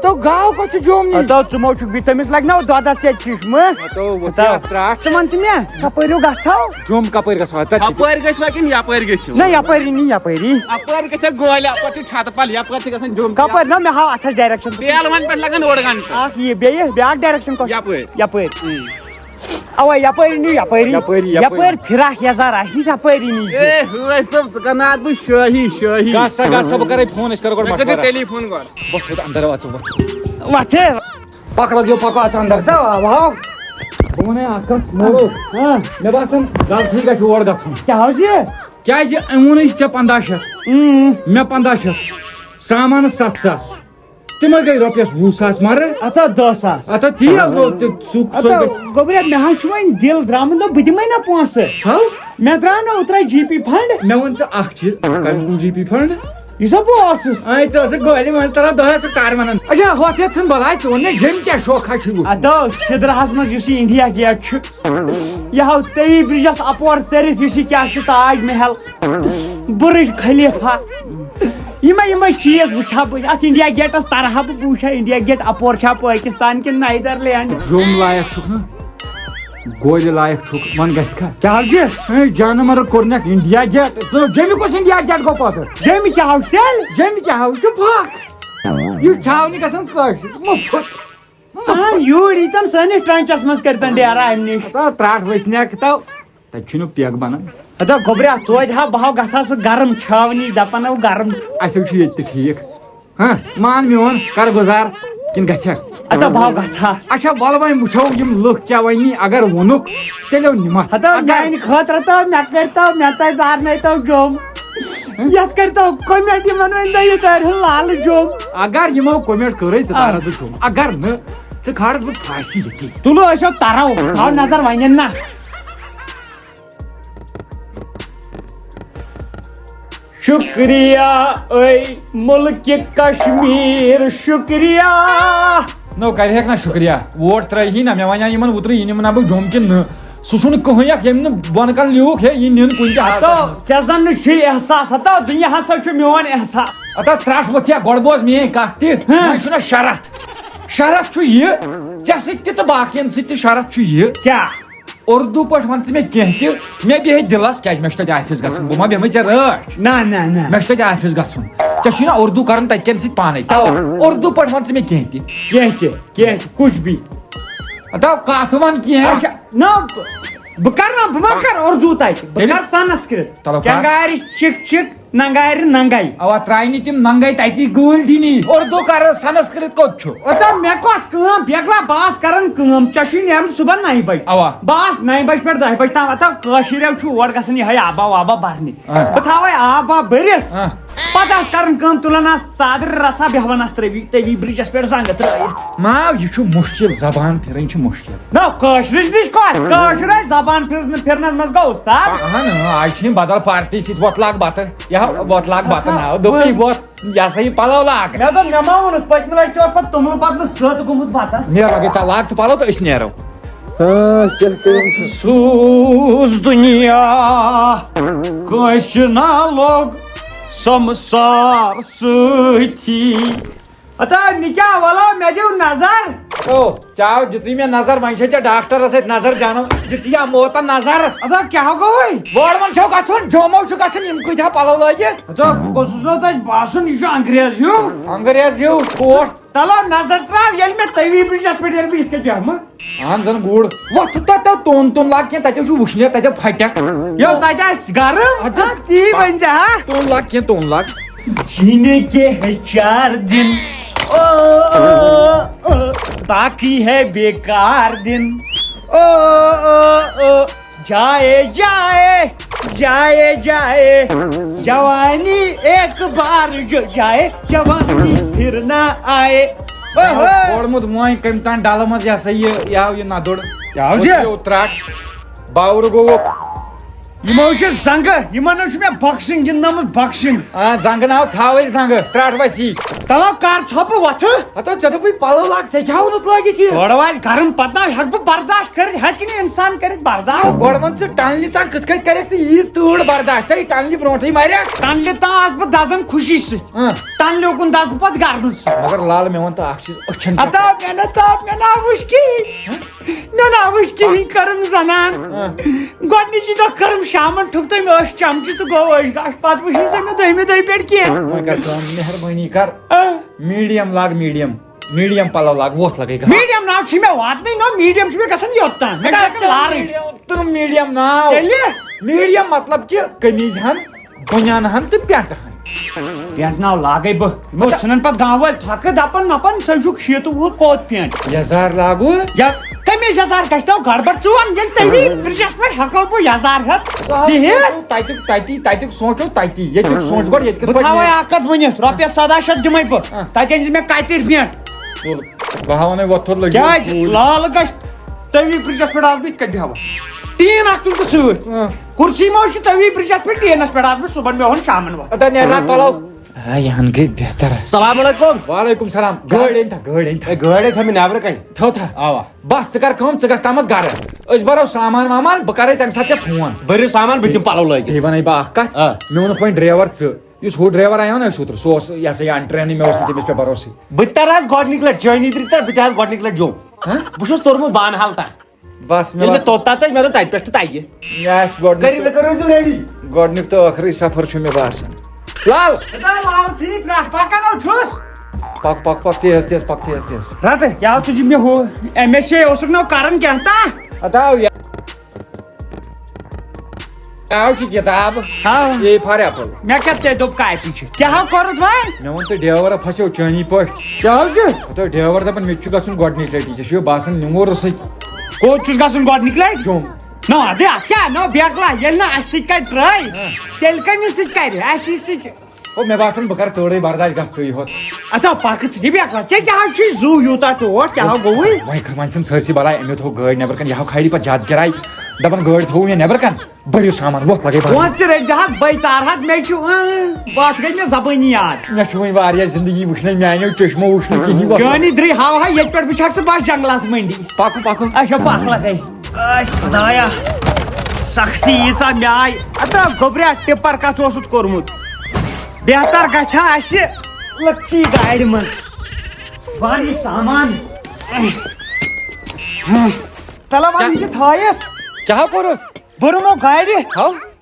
تو گاو کتھ چھُ جوم نی تو ژٕ مو چھُکھ بیٚیہِ تٔمِس لگہِ نو دۄدس سۭتۍ چشمہٕ ترٛٹھ ژٕ ون تہٕ مےٚ کپٲرۍ گژھو جوم کپٲرۍ گژھو تتہِ اپٲرۍ گٔژھوا کِنہٕ یپٲرۍ گٔژھِو نہ یپٲری نی یپٲری اپٲرۍ گژھِ گولہِ اپٲرۍ چھُ چھتہٕ پل یپٲرۍ چھِ گژھان جوٚم کپٲرۍ نہ مےٚ ہاو اتھس ڈایریکشن تیلون پٮ۪ٹھ لگان 1.5 گنٹہٕ اکھ یہِ بیٚیہِ بیٛاکھ ڈایریکشن یپٲرۍ یپٲرۍ اوا یپٲری نیو یپٲرۍ فراق یزار آسہِ یپٲری نی اے ہٲسۍ صٲب ژٕ کرناوکھ بہٕ شٲہی گژھ سا بہٕ کرے فون أسۍ کرو گۄڈٕ مےٚ کٔرِو مشورٕ ٹیلی فون گۄڈٕ وۄتھ تھوٚد اندر واتھ وۄتھ وتھٕ پکھ لگیو پکو اژ اندر واو بہٕ ونے اکھ کتھ مولو مےٚ باسان غلطی گژھِ اور گژھُن کیٛاہ حظ یہِ کیازِ أمۍ ووٚنُے ژےٚ 15 شیٚتھ مےٚ 15 شیٚتھ سامانس 7 ساس تِمے گٔے رۄپیس 20 ساس مر اتھا 10 ساس اتھا تی گوٚو تہِ سُہ گژھِ گوٚبریا مےٚ حظ چھُ وۄنۍ دِل درٛامُت دوٚپ بہٕ دِمے نا پونٛسہٕ مےٚ درٛاو نا اوترے جی پی فنڈ مےٚ ووٚن ژٕ اکھ چیٖز کمہِ کُن جی پی فنڈ یُس ہا بہٕ اوسُس ژٕ ٲسٕکھ گولہِ منٛز تران دۄہے سُہ کار ونان اچھا ہۄتھ یتھ ژھٕن بلاے ژٕ ووٚن مےٚ جیٚمہِ کیٛاہ شوقا چھُ ادو سِدرہس منٛز یُس یہِ انڈیا گیٹ چھُ یہِ ہاو تٔری برجس اپور تٔرِتھ یُس یہِ کیٛاہ چھُ تاج محل برج خلیفہ یِمے چیٖز وٕچھٕ ہا بہٕ اتھ انڈیا گیٹس ترٕ ہا بہٕ وٕچھٕ ہا انڈیا گیٹ اپور چھا پٲکستان کِنہٕ نیدرلینڈ جوم لایق چھُکھ نا گولہِ لایق چھُکھ وۄنۍ گژھِ کھا کیٛاہ حظ چھِ جانور کوٚرنکھ انڈیا گیٹ جیٚمہِ کُس انڈیا گیٹ گوٚو پتہٕ جیٚمہِ کیٛاہ حظ تیٚلہِ جیٚمہِ کیٛاہ ہاو چھُ پھکھ یہِ چھاونہِ گژھان کٲشِر مُفت یوٗرۍ ییٖتن سٲنِس ٹرٛنچس منٛز کٔرتن ڈیرا امہِ نِش ترٛٹھ ؤسنیکھ تو تتہِ چھُنہٕ پیک بنان ہتا گوٚبریا توتہِ ہا بہٕ ہاو گژھان سُہ گرم چھاونی دپان ہو گرم اَسہِ چھُ ییٚتہِ تہِ ٹھیٖک ہاں مان میون کر گُزار کِنہٕ گژھکھ ہتا بہٕ ہاو گژھان اچھا وَلہٕ وۄنۍ وٕچھو یِم لُکھ کیٛاہ وَنی اگر ووٚنُکھ تیٚلہِ نِمتھ ہتا میانہِ خٲطرٕ تو مےٚ کٔرۍتو مےٚ تۄہہِ تارنٲیتو جوٚم یتھ کٔرۍتو کوٚمیٹ یِمن ؤنۍ تو یہِ تارہُن لالہٕ جوٚم اگر یِمو کوٚمیٹ کٔرٕے ژٕ تارس بہٕ جوٚم اگر نہٕ ژٕ کھارس بہٕ پھاسہِ ییٚتی تُلو ٲسِو ترو تھاو نظر وۄنۍ نہ شُکریہ اے مُلکہِ کشمیٖر شُکریہ نو کرہیکھ نا شُکریہ ووٹ ترٛٲیی نا مےٚ وَنیٛاو یِمن اوترٕ یہِ نِمہٕ نا بہٕ جوٚم کِنہٕ نہٕ سُہ چھُنہٕ کٕہٕنۍ اکھ ییٚمۍ نہٕ بۄنہٕ کَنہِ لیوٗکھ ہے یہِ نِن کُنہِ تہِ حالتس ژےٚ زن نہٕ چھُے احساس ہتا دُنیا ہسا چھُ میون احساس ہتا ترٛٹھ ؤژھ یا گۄڈٕ بوز میٲنۍ کتھ تہِ وۄنۍ چھُنہ شرط چھُ یہِ ژےٚ سۭتۍ تہِ تہٕ باقین سۭتۍ تہِ شرط چھُ یہِ کیٛاہ اردو پٲٹھۍ وَن ژٕ مےٚ کینٛہہ تہِ مےٚ بیٚہہِ دِلس کیازِ مےٚ چھُ تَتہِ آفِس گژھُن بہٕ ما بیٚہمٕے ژےٚ رٲچھ نہ نہ نہ مےٚ چھُ تَتہِ آفِس گژھُن ژےٚ چھُے نا اردو کرُن تَتہِ کٮ۪ن سۭتۍ پانے اردو پٲٹھۍ وَن ژٕ مےٚ کینٛہہ تہِ کینٛہہ تہِ کُچھ بھی ہتا کتھ وَن کینٛہہ اچھا نہ بہٕ کرٕ نا بہٕ ما کرٕ اردو تتہِ بہٕ کرٕ سنسکرت چلو کر کنگارِ چِک چِک ننگارِ ننگے اوا ترٛایہِ نہٕ تِم ننگے تتی گٲلۍ دِنی اردو کر سنسکرت کوٚت چھُ اوتہ مےٚ کۄس کٲم بیگلا بہٕ آس کران کٲم ژےٚ چھُے نیرُن صبحن 9 بجہِ اوا بہٕ آس 9 بجہِ پٮ۪ٹھ 10 بجہِ تام واتان کٲشِریو چھُ اور گژھان یِہے آبا وابا برنہِ بہٕ تھاوے آب واب بٔرِتھ پتہٕ آس کران کٲم تُلان آس ژادرِ رژھا بیہوان آس تٔوی برجس پٮ۪ٹھ زنگہٕ ترٲیِتھ ماو یہِ چھُ مُشکِل زبان پھِرٕنۍ چھِ مُشکِل نہ کٲشرِچ نِش کۄس کٲشُر آسہِ زبان پھِرنس منٛز گوٚو اُستاد اہن آز چھِ یِم بدل پارٹی سۭتۍ وۄتھ لاگ بتہٕ وۄتھ لاگ بتہٕ ناو دوٚپُے وۄتھ یہِ ہسا یہِ پلو لاگ مےٚ دوٚپ مےٚ ما ووٚنُتھ پٔتمہِ لٹہِ تہِ اوس پتہٕ توٚملہٕ بدلہٕ سٔت گوٚمُت بتس نیرو لگے تا لاگ ژٕ پلو تہٕ أسۍ نیرو سوٗز دُنیا کٲنٛسہِ نہ لوٚگ سمسار سۭتی اتا نکاح والا مے دیو نظر او چاو دِژٕے مےٚ نظر وۄنۍ چھے ژےٚ ڈاکٹرس سۭتۍ نظر جانو دِژٕے یا موتن نظر اتا کیا گوٚوٕے ووڑوَن چھو گژھُن جومو چھُ گژھُن یِم کۭتیاہ پلو لٲگِتھ اتا بہٕ گوٚژھُس نہ تتہِ باسُن یہِ چھُ انگریز ہیوٗ انگریز ہیوٗ کوٹ تلو نظر تراو ییٚلہِ مےٚ تٔوی برجس پٮ۪ٹھ ییٚلہِ بہٕ یِتھ کٔنۍ بیٚہمہٕ اہن زن گُر وۄتھ تتہِ توٚن توٚن لاگ کینٛہہ تتہِ چھُ وٕشنیر تتہِ پھٹٮ۪کھ یو تتہِ آسہِ گرم اتا تی ؤنۍ زِ ہا توٚن لاگ کینٛہہ توٚن لاگ جینے کے ہے 4 دن باقی ہے بیکار دن جائے جائے جائے جائے جوانی ایک بار جو جائے جوانی پھر نہ آئے کوڑمُت موٚنۍ کٔمۍ تام ڈلہٕ منٛز یہِ ہسا یہِ آو یہِ ندُر ترٛٹھ باورٕ گوٚوُکھ یمو چھِ زنگہٕ یِمن چھُ مےٚ بۄکسِنٛگ گِنٛدنٲمٕژ بۄکسِنٛگ زنگہٕ ناو ژھاوٕلۍ زنگہٕ ترٛٹھ وسی تلو کر ژھۄپہٕ وۄتھٕ ہتو ژےٚ دوٚپُے پلو لاگ ژےٚ چھاو نہٕ لٲگِتھ یہِ تھوڑا آسہِ گرم پتہٕ نہ ہٮ۪کہٕ بہٕ برداشت کٔرِتھ ہٮ۪کہِ نہٕ اِنسان کٔرِتھ برداشت گۄڈٕ وَن ژٕ ٹنلہِ تام کِتھ کٔنۍ کَرٮ۪کھ ژٕ ییٖژ تۭر برداشت ژےٚ ٹنلہِ برونٛٹھٕے مریکھ ٹنلہِ تام آسہٕ بہٕ دزان خوشی سۭتۍ ٹنلہِ اُکُن دز بہٕ پتہٕ گردن سۭتۍ مگر لال مےٚ ووٚن تہٕ اکھ چیٖز أچھن اتا مےٚ نا وٕچھ کِہیٖنۍ مےٚ نا وٕچھ کِہیٖنۍ کٔرٕم زنان گۄڈنِچی دۄہ کٔرٕم شامن ٹھُک تٔمۍ ٲش چمچہِ تہٕ گوٚو ٲش گاش پتہٕ وٕچھ نہٕ سۄ مےٚ دٔہمہِ دۄہہِ پٮ۪ٹھ کینٛہہ وۄنۍ کر کٲم مہربٲنی کر میٖڈیم لاگ میٖڈیم پلو لاگ ووٚتھ لگے میٖڈیم ناو چھِ مےٚ واتنٕے نو میٖڈیم چھُ مےٚ گژھان یوٚتام مےٚ چھِ ہٮ۪کان لارٕچ تہٕ میٖڈیم ناو تیٚلہِ میٖڈیم مطلب کہِ قمیٖض ہن بنیان ہن تہٕ پٮ۪نٛٹہٕ ہن پٮ۪نٛٹ ناو لاگے بہٕ یِمو ژھٕنن پتہٕ گامہٕ وٲلۍ تھکہٕ دپان نپان ژٕ چھُکھ 6 وُہُر کوت پٮ۪نٛٹ یزار لاگو یا قمیٖض یزار گژھِ تو گڑبڑ ژٕ وَن ییٚلہِ تٔمی برجس پٮ۪ٹھ ہٮ۪کو بہٕ یزار ہٮ۪تھ دِہِتھ تتیُک سونٛچو تتی ییٚتیُک سونٛچ گۄڈٕ ییٚتہِ بہٕ تھاوے اکھ کتھ ؤنِتھ رۄپیس 17,000 دِمے بہٕ تتہِ أنۍ زِ مےٚ کتِر پٮ۪نٛٹ بہٕ ہاونے وۄتھ تھوٚد کیٛازِ لٔگِتھ لال گژھِ تٔوی برجس پٮ۪ٹھ آسہٕ بہٕ یِتھ کٔنۍ بیٚہوان ٹیٖن اکھ تُل ژٕ سۭتۍ کُرسی ما چھِ تٔوی برجس پٮ۪ٹھ ٹیٖنس پٮ۪ٹھ آسہٕ بہٕ صبحن بیٚہوان شامن وقت نیرنا پلو یہِ ہن گٔے بہتر السلام علیکم وعلیکم سلام گٲڑۍ أنۍ تھا گٲڑۍ تھٲے مےٚ نیبرٕ کَنۍ تھو تھا اوا بس ژٕ کر کٲم ژٕ گژھ تامتھ گرٕ أسۍ برو سامان وامان بہٕ کرے تمہِ ساتہٕ ژےٚ فون بٔرِو سامان بہٕ دِمہٕ پلو لٲگِتھ بیٚیہِ ونے بہٕ اکھ کتھ مےٚ ووٚنُکھ وۄنۍ ڈرایور ژٕ یُس ہُہ ڈرایور آیو نا أسۍ اوترٕ سُہ اوس یہِ ہسا یہِ انٹرینٕے مےٚ اوس نہٕ تٔمِس پٮ۪ٹھ بروسٕے بہٕ تہِ ترٕ آز گۄڈنِکۍ لٹہِ چٲنی ترِ بہٕ تہِ آز گۄڈنِکۍ لٹہِ جوٚم بہٕ چھُس توٚرمُت بانہال تام بس ییٚلہِ مےٚ توٚت تتھ مےٚ دوٚپ تتہِ پٮ۪ٹھ تہٕ تگہِ مےٚ آسہِ کٔرِو ریڈی گۄڈنیُک تہٕ ٲخری سفر چھُ مےٚ باسان لال لال ژھٕنی ترٛٹھ پکان چھُس پک پک پک تیز تیز پک تیز تیز رٹہٕ کیٛاہ تُجہِ مےٚ ہُہ ایم ایس سی اوسُکھ نہٕ کران کینٛہہ تا ہٹاو آو چھِ کِتاب اے فار ایپل مےٚ کتھ ژےٚ دوٚپ کاپی چھِ کیٛاہ کوٚرُتھ وۄنۍ مےٚ ووٚن تہٕ ڈرایورا پھسیو چٲنی پٲٹھۍ کیٛاہ چھُ ہتو ڈرایور دپان مےٚ تہِ چھُ گژھُن گۄڈنِچ لٹہِ ژےٚ چھُ باسان نِمورٕ سۭتۍ کوٚت چھُس گژھُن گۄڈنِکۍ لٹہِ جوٚم نو ادٕ اَتھ کیٛاہ نو بیکلا ییٚلہِ نہٕ اَسہِ سۭتۍ کرِ ٹرٛاے تیٚلہِ کٔمِس سۭتۍ کرِ اَسی سۭتۍ او مےٚ باسان بہٕ کرٕ تٲرٕے برداش گژھ ژٕے ہوت اتا پکہٕ ژٕ بیکلا ژےٚ کیٛاہ چھُے زوٗ یوٗتاہ ٹوٹھ کیٛاہ گوٚوُے وۄنۍ ژھٕن سٲرسٕے بلاے أمۍ تھوٚو گٲڑۍ نیبر کن یہِ ہاو کھالہِ پتہٕ زیادٕ کِراے دپان گٲڑۍ تھوٚو مےٚ نیبر کن بٔرِو سامان وۄتھ لگے پونٛسہٕ تہِ رٔٹۍ زِ حظ بٔے تارہَس مےٚ چھُ بتھ گٔے مےٚ زبٲنی یاد مےٚ چھُ وۄنۍ واریاہ زندگی وٕچھنٕچ میانیو چشمو وٕچھ نہٕ کِہینۍ چٲنی درٕے ہاوہا ییٚتہِ پٮ۪ٹھ وٕچھکھ ژٕ بس جنگلات منڈی پکو پکو اچھا پکھ لگے خدایا سختی ییٖژاہ مےٚ آیہِ اتا گوٚبریا ٹِپر کتھ اوسُتھ کوٚرمُت بہتر گژھِ ہا اَسہِ لۄکچی گاڑِ منٛز وَن یہِ سامان تلو وۄنۍ یہِ تھٲیِتھ کیٛاہ کوٚرُتھ بہٕ رُمو گاڑِ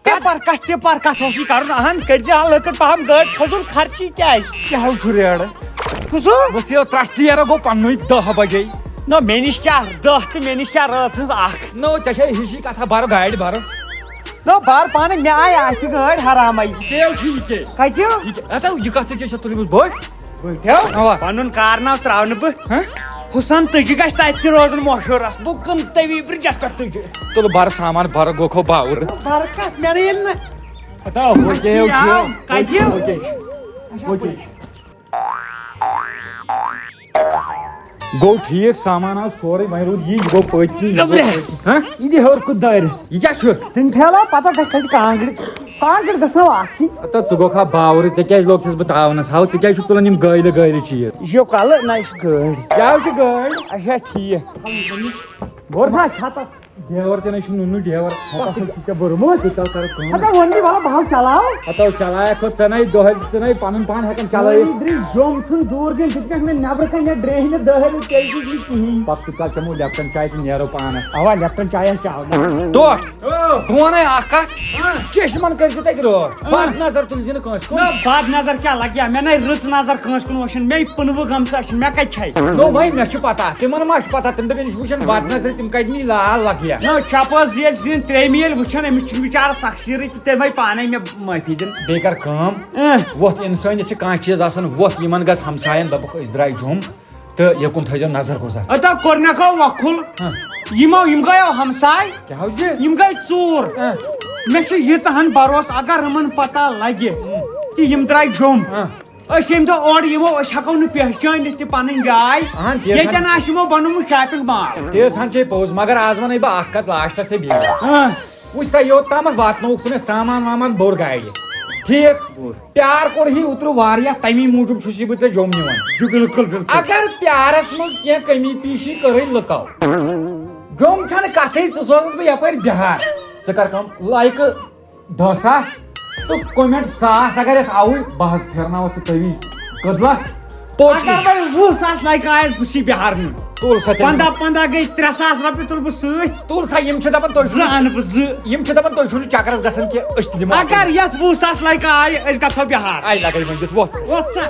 ٹِپر کتھ اوسُے کرُن اہن کٔڑزِ ہا لٔکٕر پہم گٲڑۍ کھوٚژُن خرچی کیٛازِ کیٛاہ چھُ ریڑٕ کُسو ؤژھِو ترٛٹھ ژیرٕ گوٚو پننُے 10 بجے نو مےٚ نِش کیٛاہ 10 تہٕ مےٚ نِش کیٛاہ رٲژ ہٕنٛز اکھ نو ژےٚ چھے ہِشی کتھا برو گاڑِ برو نو بار پانہٕ مےٚ آیہِ اَتھِ گٲڑۍ حرامٕے تیل چھُ یہِ کیٛاہ کتہِ اتا یہِ کتھ تہِ کیٛاہ چھےٚ تُلمٕژ بٔڑ اوا پنُن کارناو تراونہٕ بہٕ حُسن تُجہِ گژھِ تتہِ تہِ روزُن مشہوٗرس بہٕ کٕنہٕ تٔوی برجس پٮ۪ٹھ تُجہِ تُل بر سامان بر گوٚو کھو باور بر کتھ مےٚ نہٕ ییٚلہِ نہٕ گوٚو ٹھیٖک سامان آو سورُے وۄنۍ روٗد یہِ گوٚو پٔتۍ کِنۍ یہِ دِ ہیوٚر کُن دٲرِتھ یہِ کیٛاہ چھُ ژٕ پھیلاو پتہ گژھِ تتہِ کانٛگٕر گژھنو آسٕنۍ اتا ژٕ گوٚکھا باورٕ ژےٚ کیٛازِ لوگتھس بہٕ تاونس ہاو ژٕ کیٛازِ چھُکھ تُلان یِم گٲلۍ گٲلۍ چیٖز یہِ چھُ کلہٕ نہ یہِ چھِ گٲڑۍ کیٛاہ چھُ گٲڑۍ اچھا ٹھیٖک بوٚر نا چھتس ڈیور تہ نو ڈیور برمت ونی والا بہت چلاو ہتو چلایا کھو ژے ژے پن پان ہیکن چلائیت جوم چھن دور گئی دتک میں نبر کن ڈرین دہل تیزی کہین پتہ کل چمو لیپٹن چائے تہ نیرو پانس اوا لیپٹن چاے چاو دوست بہٕ وَنَے اکھ کتھ چشمن کٔرۍ زِ تَتہِ رٲچھ بد نظر تُلۍ زِ نہٕ کٲنٛسہِ کُن بد نظر کیا لگیا مے نئی رٕژ نظر کٲنٛسہِ کُن وٕچھن مے پٕنوٕ گمژا چھِ مے کتہِ چھے نو بھائی مےٚ چھُ پتہ تِمن ما چھُ پتہ تِم دپن یہِ چھُ وٕچھان بد نظر تِم کتہِ نی لال لگیا نو چپس ییٚلہِ سٕنٛدۍ ترٛیٚیمہِ ییٚلہِ وٕچھان أمِس چھُنہٕ بِچارس تقصیٖرٕے تہٕ تیٚلہِ وۄنۍ پانے مےٚ معٲفی دِنۍ بیٚیہِ کر کٲم وۄتھ اِنسٲنیت چھِ کانٛہہ چیٖز آسان وۄتھ یِمن گژھ ہمساین دوٚپُکھ أسۍ درٛاے جوٚم تہٕ یکُن تھٲیزیو نظر گُزر اتا کوٚرنکھو وۄکھُل یِم گٔیو ہمساے کیٛاہ حظ یہِ یِم گٔے ژوٗر مےٚ چھُ ییٖژہن بروس اگر یِمن پتہ لگہِ کہِ یِم درٛاے جوٚم أسۍ ییٚمہِ دۄہ اورٕ یِمو أسۍ ہٮ۪کو نہٕ پہچٲنِتھ تہِ پنٕنۍ جاے ییٚتٮ۪ن آسہِ یِمو بنومُت شاپنگ مال تیٖژ چھے پوٚز مگر آز وَنَے بہٕ اکھ کتھ لاسٹس ژےٚ بیٚیہِ وٕچھ سا یوٚت تامتھ واتنووُکھ ژٕ مےٚ سامان وامان بوٚڑ گاڑِ ٹھیٖک پیار کوٚرہی اوترٕ واریاہ تمی موٗجوٗب چھُس بہٕ ژےٚ جوٚم نِوان بِلکُل بِلکُل اگر پیارس منٛز کینٛہہ کمی پیٖشی کٔرٕے لُکو جوٚم چھنہٕ کتھٕے ژٕ سوزَکھ بہٕ یپٲرۍ بِہار ژٕ کر کٲم لایکہٕ 10,000 تہٕ کومٮ۪نٛٹ 1,000 اگر یتھ آوُے بہٕ حظ پھِرناوَتھ ژٕ تٔمی کٔدلس اگر وۄنۍ 20,000 لگہِ آیس بہٕ چھُس بِہار نیُن تُل سا 15 گٔے 3,000 رۄپیہِ تُل بہٕ سۭتۍ تُل سا یِم چھِ دپان تُہۍ زٕ اَنہٕ بہٕ زٕ یِم چھِ دپان تُہۍ چھِو نہٕ چکرس گژھان کینٛہہ أسۍ تہِ دِمو اگر یتھ 20,000 لگہِ آیہِ أسۍ گژھو بِہار آیہِ لگے وۄنۍ دِتھ وۄتھ ژٕ وۄتھ سا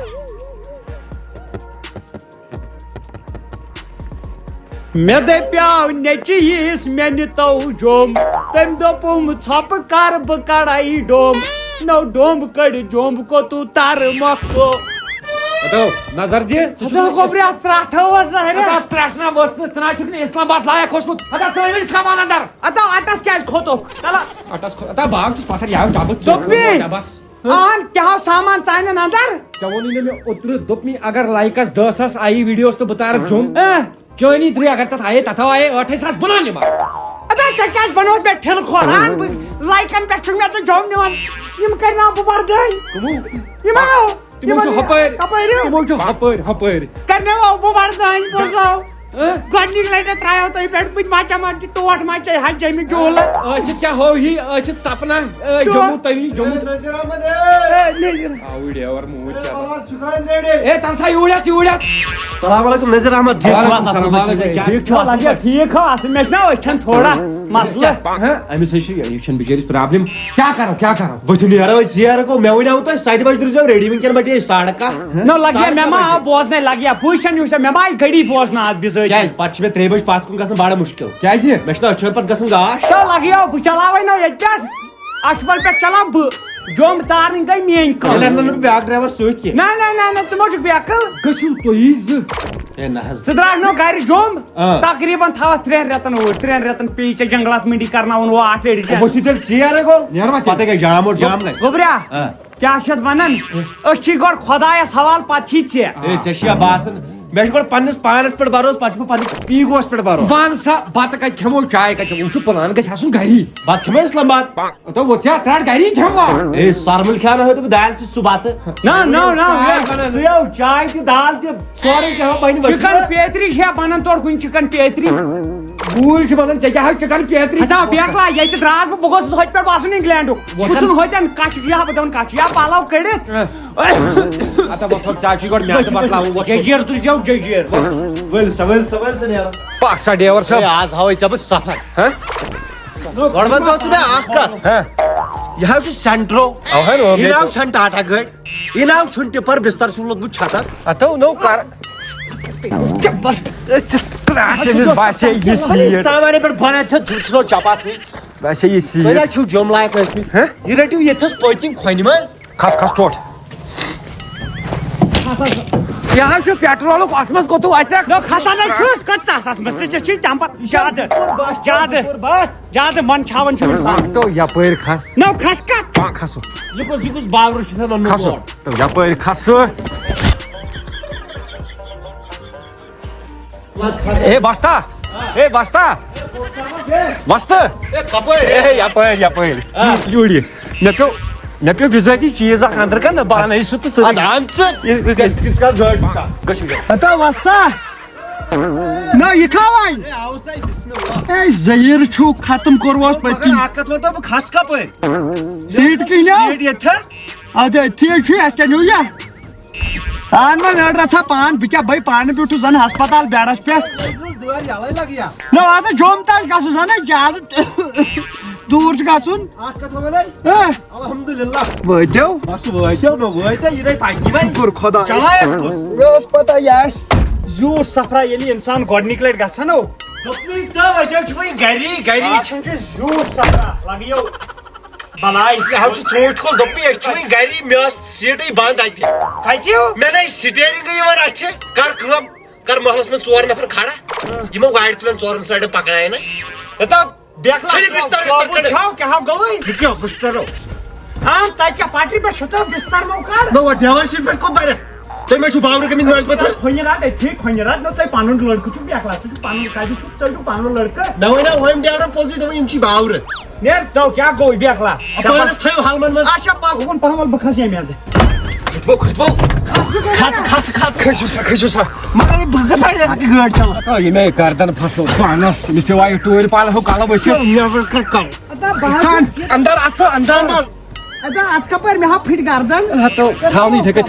مےٚ دپیاو نیٚچوِیس مےٚ نِتو جوٚم تٔمۍ دوٚپُم ژھۄپہٕ کر بہٕ کڑاے ڈوٚم نو ڈوٚمب کٔڑِتھ جوٚمب کوٚتوٗ ترٕ مۄکھو نظر دِ گوٚبریا ترٛٹھٲوس ترٛٹھنا ؤژھ نہٕ ژٕ نہ چھُکھ نہٕ اسلام آباد لایق اوسمُت ژٕ سامان اندر اتا اٹس کیٛازِ کھوٚتُکھ اٹس باغ چھُس پتھر یہِ ڈبہٕ دوٚپمے ڈبس اہن کیٛاہ سامان ژانٮ۪ن اندر ژےٚ ووٚنُے نہٕ مےٚ اوترٕ دوٚپ مےٚ اگر لایکس 10,000 آیی ویڈیوز تہٕ بہٕ تارکھ جوٚم چٲنی 3 اگر تتھ آیے تتھ آیے 8,000 بہٕ نہ نِمہٕ ادا ژےٚ کیٛازِ بنووُتھ مےٚ ٹھِلہٕ کھور اہن بہٕ لایکن پٮ۪ٹھ چھُکھ مےٚ ژٕ جوٚم نِوان یِم کرناو بہٕ بردٲنۍ تِمو چھُ ہپٲرۍ کرناو بہٕ بردٲنۍ بوزو گۄڈنِچ لٹہِ ترٛایو تۄہہِ پٮ۪ٹھ بہٕ مچا مچہِ ٹوٹھ مچے حجامہِ جوٗلہٕ ٲچھِتھ کیٛاہ ہوہی ٲچھِتھ سپنا جوٚموٗ تٔمی جوٚموٗ اے تَن سا یوٗرۍ السلام علیکم نذیر احمد ٹھیٖک ہو اصل مےٚ چھُ نا أچھن تھوڑا مسلہٕ أمِس ہے چھِ یہِ چھَنہٕ بِچٲرِس پرٛابلِم کیٛاہ کرو بہٕ نیرو ژیر گوٚو مےٚ ؤنیو تۄہہِ 7 بجہِ روٗزیو ریڈی وٕنکٮ۪ن بجے 11:30 نو لگیا مےٚ ما آو بوزنے لگیا بوٗزن یُس مےٚ ما آیہِ گٔڑی بوزنہٕ آز بِزٲرۍ کیٛازِ پتہٕ چھِ مےٚ 3 بجہِ پتھ کُن گژھان بڑٕ مُشکِل کیٛازِ مےٚ چھُنہ أچھن پتہٕ گژھان گاش تو لگیو بہٕ چلاوے نہ ییٚتہِ پٮ۪ٹھ اچھبل پٮ۪ٹھ چلاو بہٕ جوٚم تارٕنۍ گٔے میٲنۍ کٲم نہٕ بیاکھ ڈرایور سۭتۍ کینٛہہ نہ ژٕ ما چھُکھ بیکٕل گٔژھِو تُہی زٕ ہے نہ حظ ژٕ درٛاکھ نو گرِ جوٚم تقریٖبن تھاوَتھ 3 رٮ۪تن اوٗرۍ 3 رٮ۪تن پیٚیہِ ژےٚ جنگلات منڈی کرناوُن واٹھ بہٕ تیٚلہِ ژیر گوٚو پتہٕ گٔے جام گژھِ گوٚبریا کیٛاہ چھِ اتھ ونان أسۍ چھِ گۄڈٕ خۄدایس حوالہٕ پتہٕ چھی ژےٚ ژےٚ چھُیا باسان مےٚ چھُ گۄڈٕ پننِس پانس پٮ۪ٹھ بروس پتہٕ چھُ مےٚ پننِس ایٖگوس پٮ۪ٹھ بروس وَن سا بتہٕ کتہِ کھٮ۪مو چاے کتہِ چٮ۪مو وٕچھو پلان گژھِ آسُن گری بتہٕ کھٮ۪مو اسلام آباد تو وٕژھیا ترٛٹھ گری کھٮ۪مو ہے سۄرمُلۍ کھیٛاونٲیو تہٕ بہٕ دالہِ سۭتۍ سُہ بتہٕ ژٕیو چاے تہِ دال تہِ سورُے کھٮ۪مو پننہِ چِکن پیتری چھےٚ بنان تورٕ کُنہِ چِکن پیتری گوٗلۍ چھِ ونان ژےٚ کیٛاہ حظ چِکن پیتری ہسا بیکلا ییٚتہِ درٛاس بہٕ گوٚژھُس ہوٚتہِ پٮ۪ٹھ باسُن انگلینڈُک بہٕ ژھُن ہوٚتٮ۪ن کچھ یا بہٕ دپان کچھ یا پلو کٔڑِتھ چاچی گۄڈٕ مےٚ تہِ مۄکلاوُن ججیٖر تُلزیو ججیٖر ؤلۍ سا نیرو پکھ سا ڈیور صٲب آز ہاوے ژےٚ بہٕ سفر گۄڈٕ ونتو ژٕ مےٚ اکھ کتھ یہِ حظ چھُ سینٹرو یہِ ناو چھنہٕ ٹاٹا گٲڑۍ یہِ ناو چھُنہٕ ٹِپر بستر چھُم لوگمُت چھتس اتو نو کر أمِس باسے یہِ سیٖٹ سامانہِ پٮ۪ٹھ بنٲیِتھ ژھٕنو چپاتھ باسے یہِ تُہۍ سیٖٹ حظ چھِو جوٚم لایق ٲسمٕتۍ یہِ رٔٹِو ییٚتھس پٔتۍ کھۄنہِ منٛز کھس ٹوٹھ یہِ حظ چھُ پیٹرولُک اتھ منٛز کوٚتوٗ اژکھ نو کھسان ہے چھُس کٔژ اتھ منٛز ژےٚ چھُے تمہِ پتہٕ زیادٕ منٛدچھاوان چھُ انسان تو یپٲرۍ کھس نو کھس کتھ کھسو یہِ کُس باورٕ چھُ تھاوان کھسو تو یپٲرۍ کھسو اے بستا یپٲرۍ یوٗرۍ مےٚ پیوٚو بِذٲتی چیٖز اکھ اندر کر نہ بہٕ انَے سُہ تہٕ ہتا وستا نو یہِ کھا وۄنۍ بسم ظہیر چھو ختم کورواس پتہ اکھ وتو بہ کھس کپر سیٹ کینیا سیٹ یتھس ادے ٹھیک چھ اس کیا نویا سان ما ویڈ رچھا پان بکیا بھائی پان بیٹھو زن ہسپتال بیڈس پہ دوار یلے لگیا نو آتا جوم تاج گژھو زن زیادہ دور چھ گژھن اکھ کتھ وناے الحمدللہ وٲتِو بس وٲتِو نو وٲتِو یہ پکی وۄنۍ شکر خدا چلایس کُس مےٚ اوس پتہ یہِ آسہِ زیوٗٹھ سفرا ییٚلہِ اِنسان گۄڈنِکۍ لٹہِ گژھان او دوٚپمے تو أسۍ حظ چھِ وۄنۍ گری آسان چھِ زیوٗٹھ سفرا لگیو بلاے یہ حظ چھُ ژوٗنٛٹھۍ کُل دوٚپمے أسۍ چھِ وۄنۍ گری مےٚ ٲس سیٖٹٕے بنٛد اَتہِ کتہِ مےٚ نے سٹیرنٛگٕے یِوان اَتھِ کر کٲم کر محلس منٛز 4 نفر کھڑا یِمو گاڑِ تُلن 4 سایڈن پکناین أسۍ چھٔلِو بستر وستر کٔڑِتھ چھاو کیٛاہ گوٚوٕے یہِ کیٛاہ بستر ہاں تتہِ کیٛاہ پٹری پٮ۪ٹھ چھُ تو بستر مو کر نو دیوار سیٖٹ پٮ۪ٹھ کوٚت بَرِ تُہۍ ما چھُو باورٕ گٔمٕتۍ مٲلۍ پٲٹھۍ کھۄنہِ رات أتھی کھۄنہِ رات نو تۄہہِ پنُن لڑکہٕ چھُ بیکلا ژٕ چھُکھ پنُن کتہِ چھُکھ تۄہہِ چھُو پنُن لڑکہٕ مےٚ وَنیو ہوٚمۍ ڈیورن پوٚزُے دوٚپُن یِم چھِ باورٕ نیر تو کیٛاہ گوٚو بیکلا پانس تھٲیِو حلمن منٛز اچھا پکھ ہُکُن پہم ول بہٕ کھسہٕ ییٚمہِ اندٕ کھسو سا مگر بہٕ کتھ بڑِ گٲڑۍ چلاوان یہ میں گردن پھسو پانس امس پیوا یہ ٹوٗرِ پال ہو کلہٕ ؤسِتھ اندر اژ اندر اتھ کپٲرۍ مےٚ ہاو پھٕٹۍ گردن تھاونی یِتھے کٔنۍ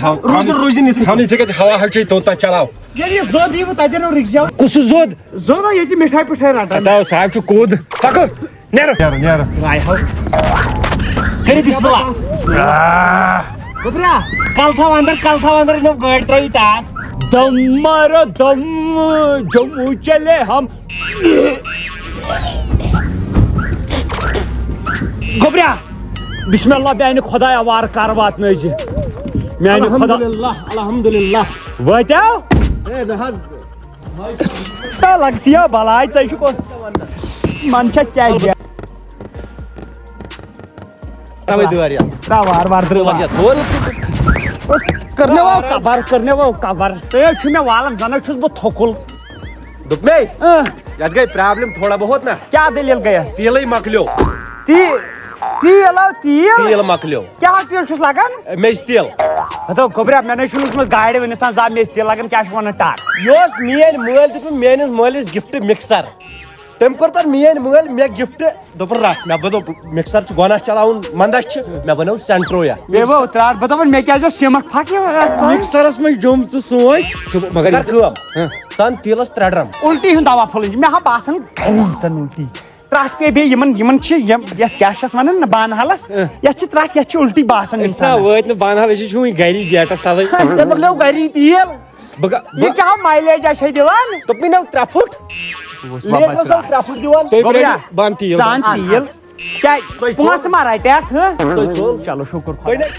تھاونی یِتھے کٔنۍ ہوا ہچے توٚتام چلاو ییٚلہِ یہِ زوٚد ییٖوٕ تتٮ۪ن نو رِکزیو کُس زوٚد زوٚد ییٚتہِ مِٹھٲے پِٹھٲے رٹان تاو صاحب چھُ کوٗد پکو نیرو راے ہو کٔرِو بسم اللہ گوٚبرا کل تھاو اندر یِمو گٲڑۍ ترٲوِو ٹاس دم مارو دم جموں چلے ہم گوبرا بسم اللہ میانہِ خدایا وار کر واتنٲیزِ میانہِ خدا الحمدللہ وٲتیو لگسیا بلاے ژےٚ چھُکھ من چھا کیٛاہ تراوے دوار یلہٕ ترٛاو وارٕ وارٕ درٛاو کرنو کور تُہۍ حظ چھُو مےٚ والان زن حظ چھُس بہٕ تھوٚکُل دوٚپمے یتھ گٔے پرابلم تھوڑا بہت نا کیٛاہ دٔلیٖل گٔیس تیٖلٕے مۄکلیو تیٖل مۄکلیو کیٛاہ تیٖل چھُس لگان میٚژِ تیٖل دوٚپ گوبرا مےٚ نَے چھُنہٕ وٕچھمُت گاڑِ وٕنِس تام زانٛہہ میٚژِ تیٖل لگان کیٛاہ چھُ ونان ٹر یہِ اوس میٲنۍ مٲلۍ دیُتمُت میٲنِس مٲلِس گفٹ مِکسر تٔمۍ کوٚر پتہٕ میٲنۍ مٲلۍ مےٚ گفٹ دوٚپُن رٹھ مےٚ دوٚپ مِکسر چھُ گۄناہ چلاوُن منٛدچھ چھِ مےٚ بنٲو سینٹرویا بیٚیہِ ترٛاٹ بہٕ دپان مےٚ کیٛازِ اوس سیٖمٹ پھکھ مکسرس منٛز جوٚم ژٕ سوچ مگر کر کٲم ژٕ ان تیٖلس 3 ڈرم الٹی ہُنٛد دوا پھوٚلٕنۍ مےٚ ہا باسان گری زن الٹی ترٛٹھ پے بیٚیہِ یِمن چھِ یتھ کیٛاہ چھِ اتھ ونان بانہالس یتھ چھِ ترٛٹھ یتھ چھِ الٹی باسان وٲتۍ نہٕ بانہال أسۍ چھِ وٕنۍ گری گیٹس تلے تٔمۍ مۄکلیو گری تیٖل یہِ کیٛاہ مایلیجا چھے دِوان دوٚپمے نو 3 پھُٹ لیٹرس 3 پھُٹ دِوان بنٛد تیٖل سان تیٖل کیٛاہ پونٛسہٕ ما رٹیکھ چلو شُکر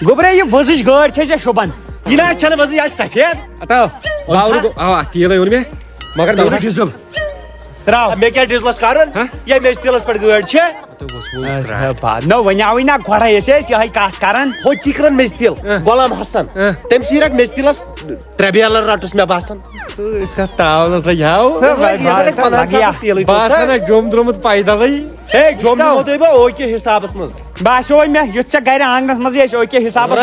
گوبرے یہِ ؤزٕج گٲڑۍ چھے ژےٚ شوٗبان یہِ نہ حظ چھنہٕ وزن یہِ آسہِ سفید تیٖلے اوٚن مےٚ مگر مےٚ اوٚن ڈیٖزل ترٛاو مےٚ کیٛاہ ڈیٖزلس کرُن یہِ میٚژِ تیٖلس پٮ۪ٹھ گٲڑۍ چھِ نو وَنیاوٕے نا گۄڈے أسۍ ٲسۍ یِہے کتھ کران ہُہ چھِ کران میٚژِ تیٖل غلام حسن تٔمۍ سٕے رٹ میٚژِ تیٖلس 3 بیلر رٹُس مےٚ باسان تاونس لگہِ باسان جوٚم درٛامُت پیدلے ہے جوٚم دِمو تۄہہِ بہٕ اوکے حسابس منٛز باسیٚوے مےٚ یُتھ ژےٚ گرِ آنگنس منٛزٕے ٲسۍ اوکے حسابس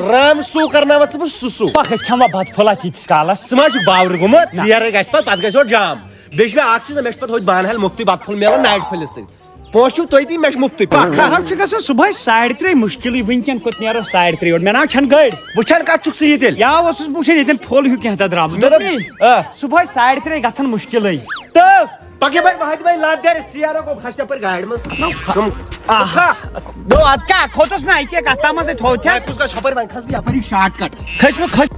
رام سوٗ کرناوتھ ژٕ بہٕ سُہ پکھ أسۍ کھٮ۪موا بتہٕ پھوٚلا تیٖتِس کالس ژٕ ما چھُکھ باورٕ گوٚمُت ژیرٕ گژھِ پتہٕ گژھِ اورٕ جام بیٚیہِ چھُ مےٚ اکھ چیٖز مےٚ چھُ پتہٕ ہوٚتہِ بانہال مُفتٕے بتہٕ پھوٚل میلان نایٹ پھٔلِس سۭتۍ پونٛسہٕ چھُو تُہۍ تہِ مےٚ چھُ مُفتٕے پکھ چھُ گژھان صبحٲے 3:30 مُشکِلٕے وٕنکٮ۪ن کوٚت نیرو 3:30 یور مےٚ ناو چھنہٕ گٲڑۍ وٕچھان کتھ چھُکھ ژٕ یہِ تیٚلہِ یا اوسُس بہٕ وٕچھان ییٚتٮ۪ن پھوٚل ہیوٗ کینٛہہ درٛامُت صبحٲے 3:30 گژھان مُشکِلٕے تہٕ پکے بھائی بہت بھائی لاد دے ژیرٕ گوٚو کھس یپٲرۍ گاڑِ منٛز اَدٕ کیٛاہ کھوٚتُس نا یہِ کیٛاہ کتھ تام منٛزٕے تھوٚو کُس گژھِ ہپٲرۍ وۄنۍ کھس بہٕ یپٲری شاٹ کٹ کھٔسۍ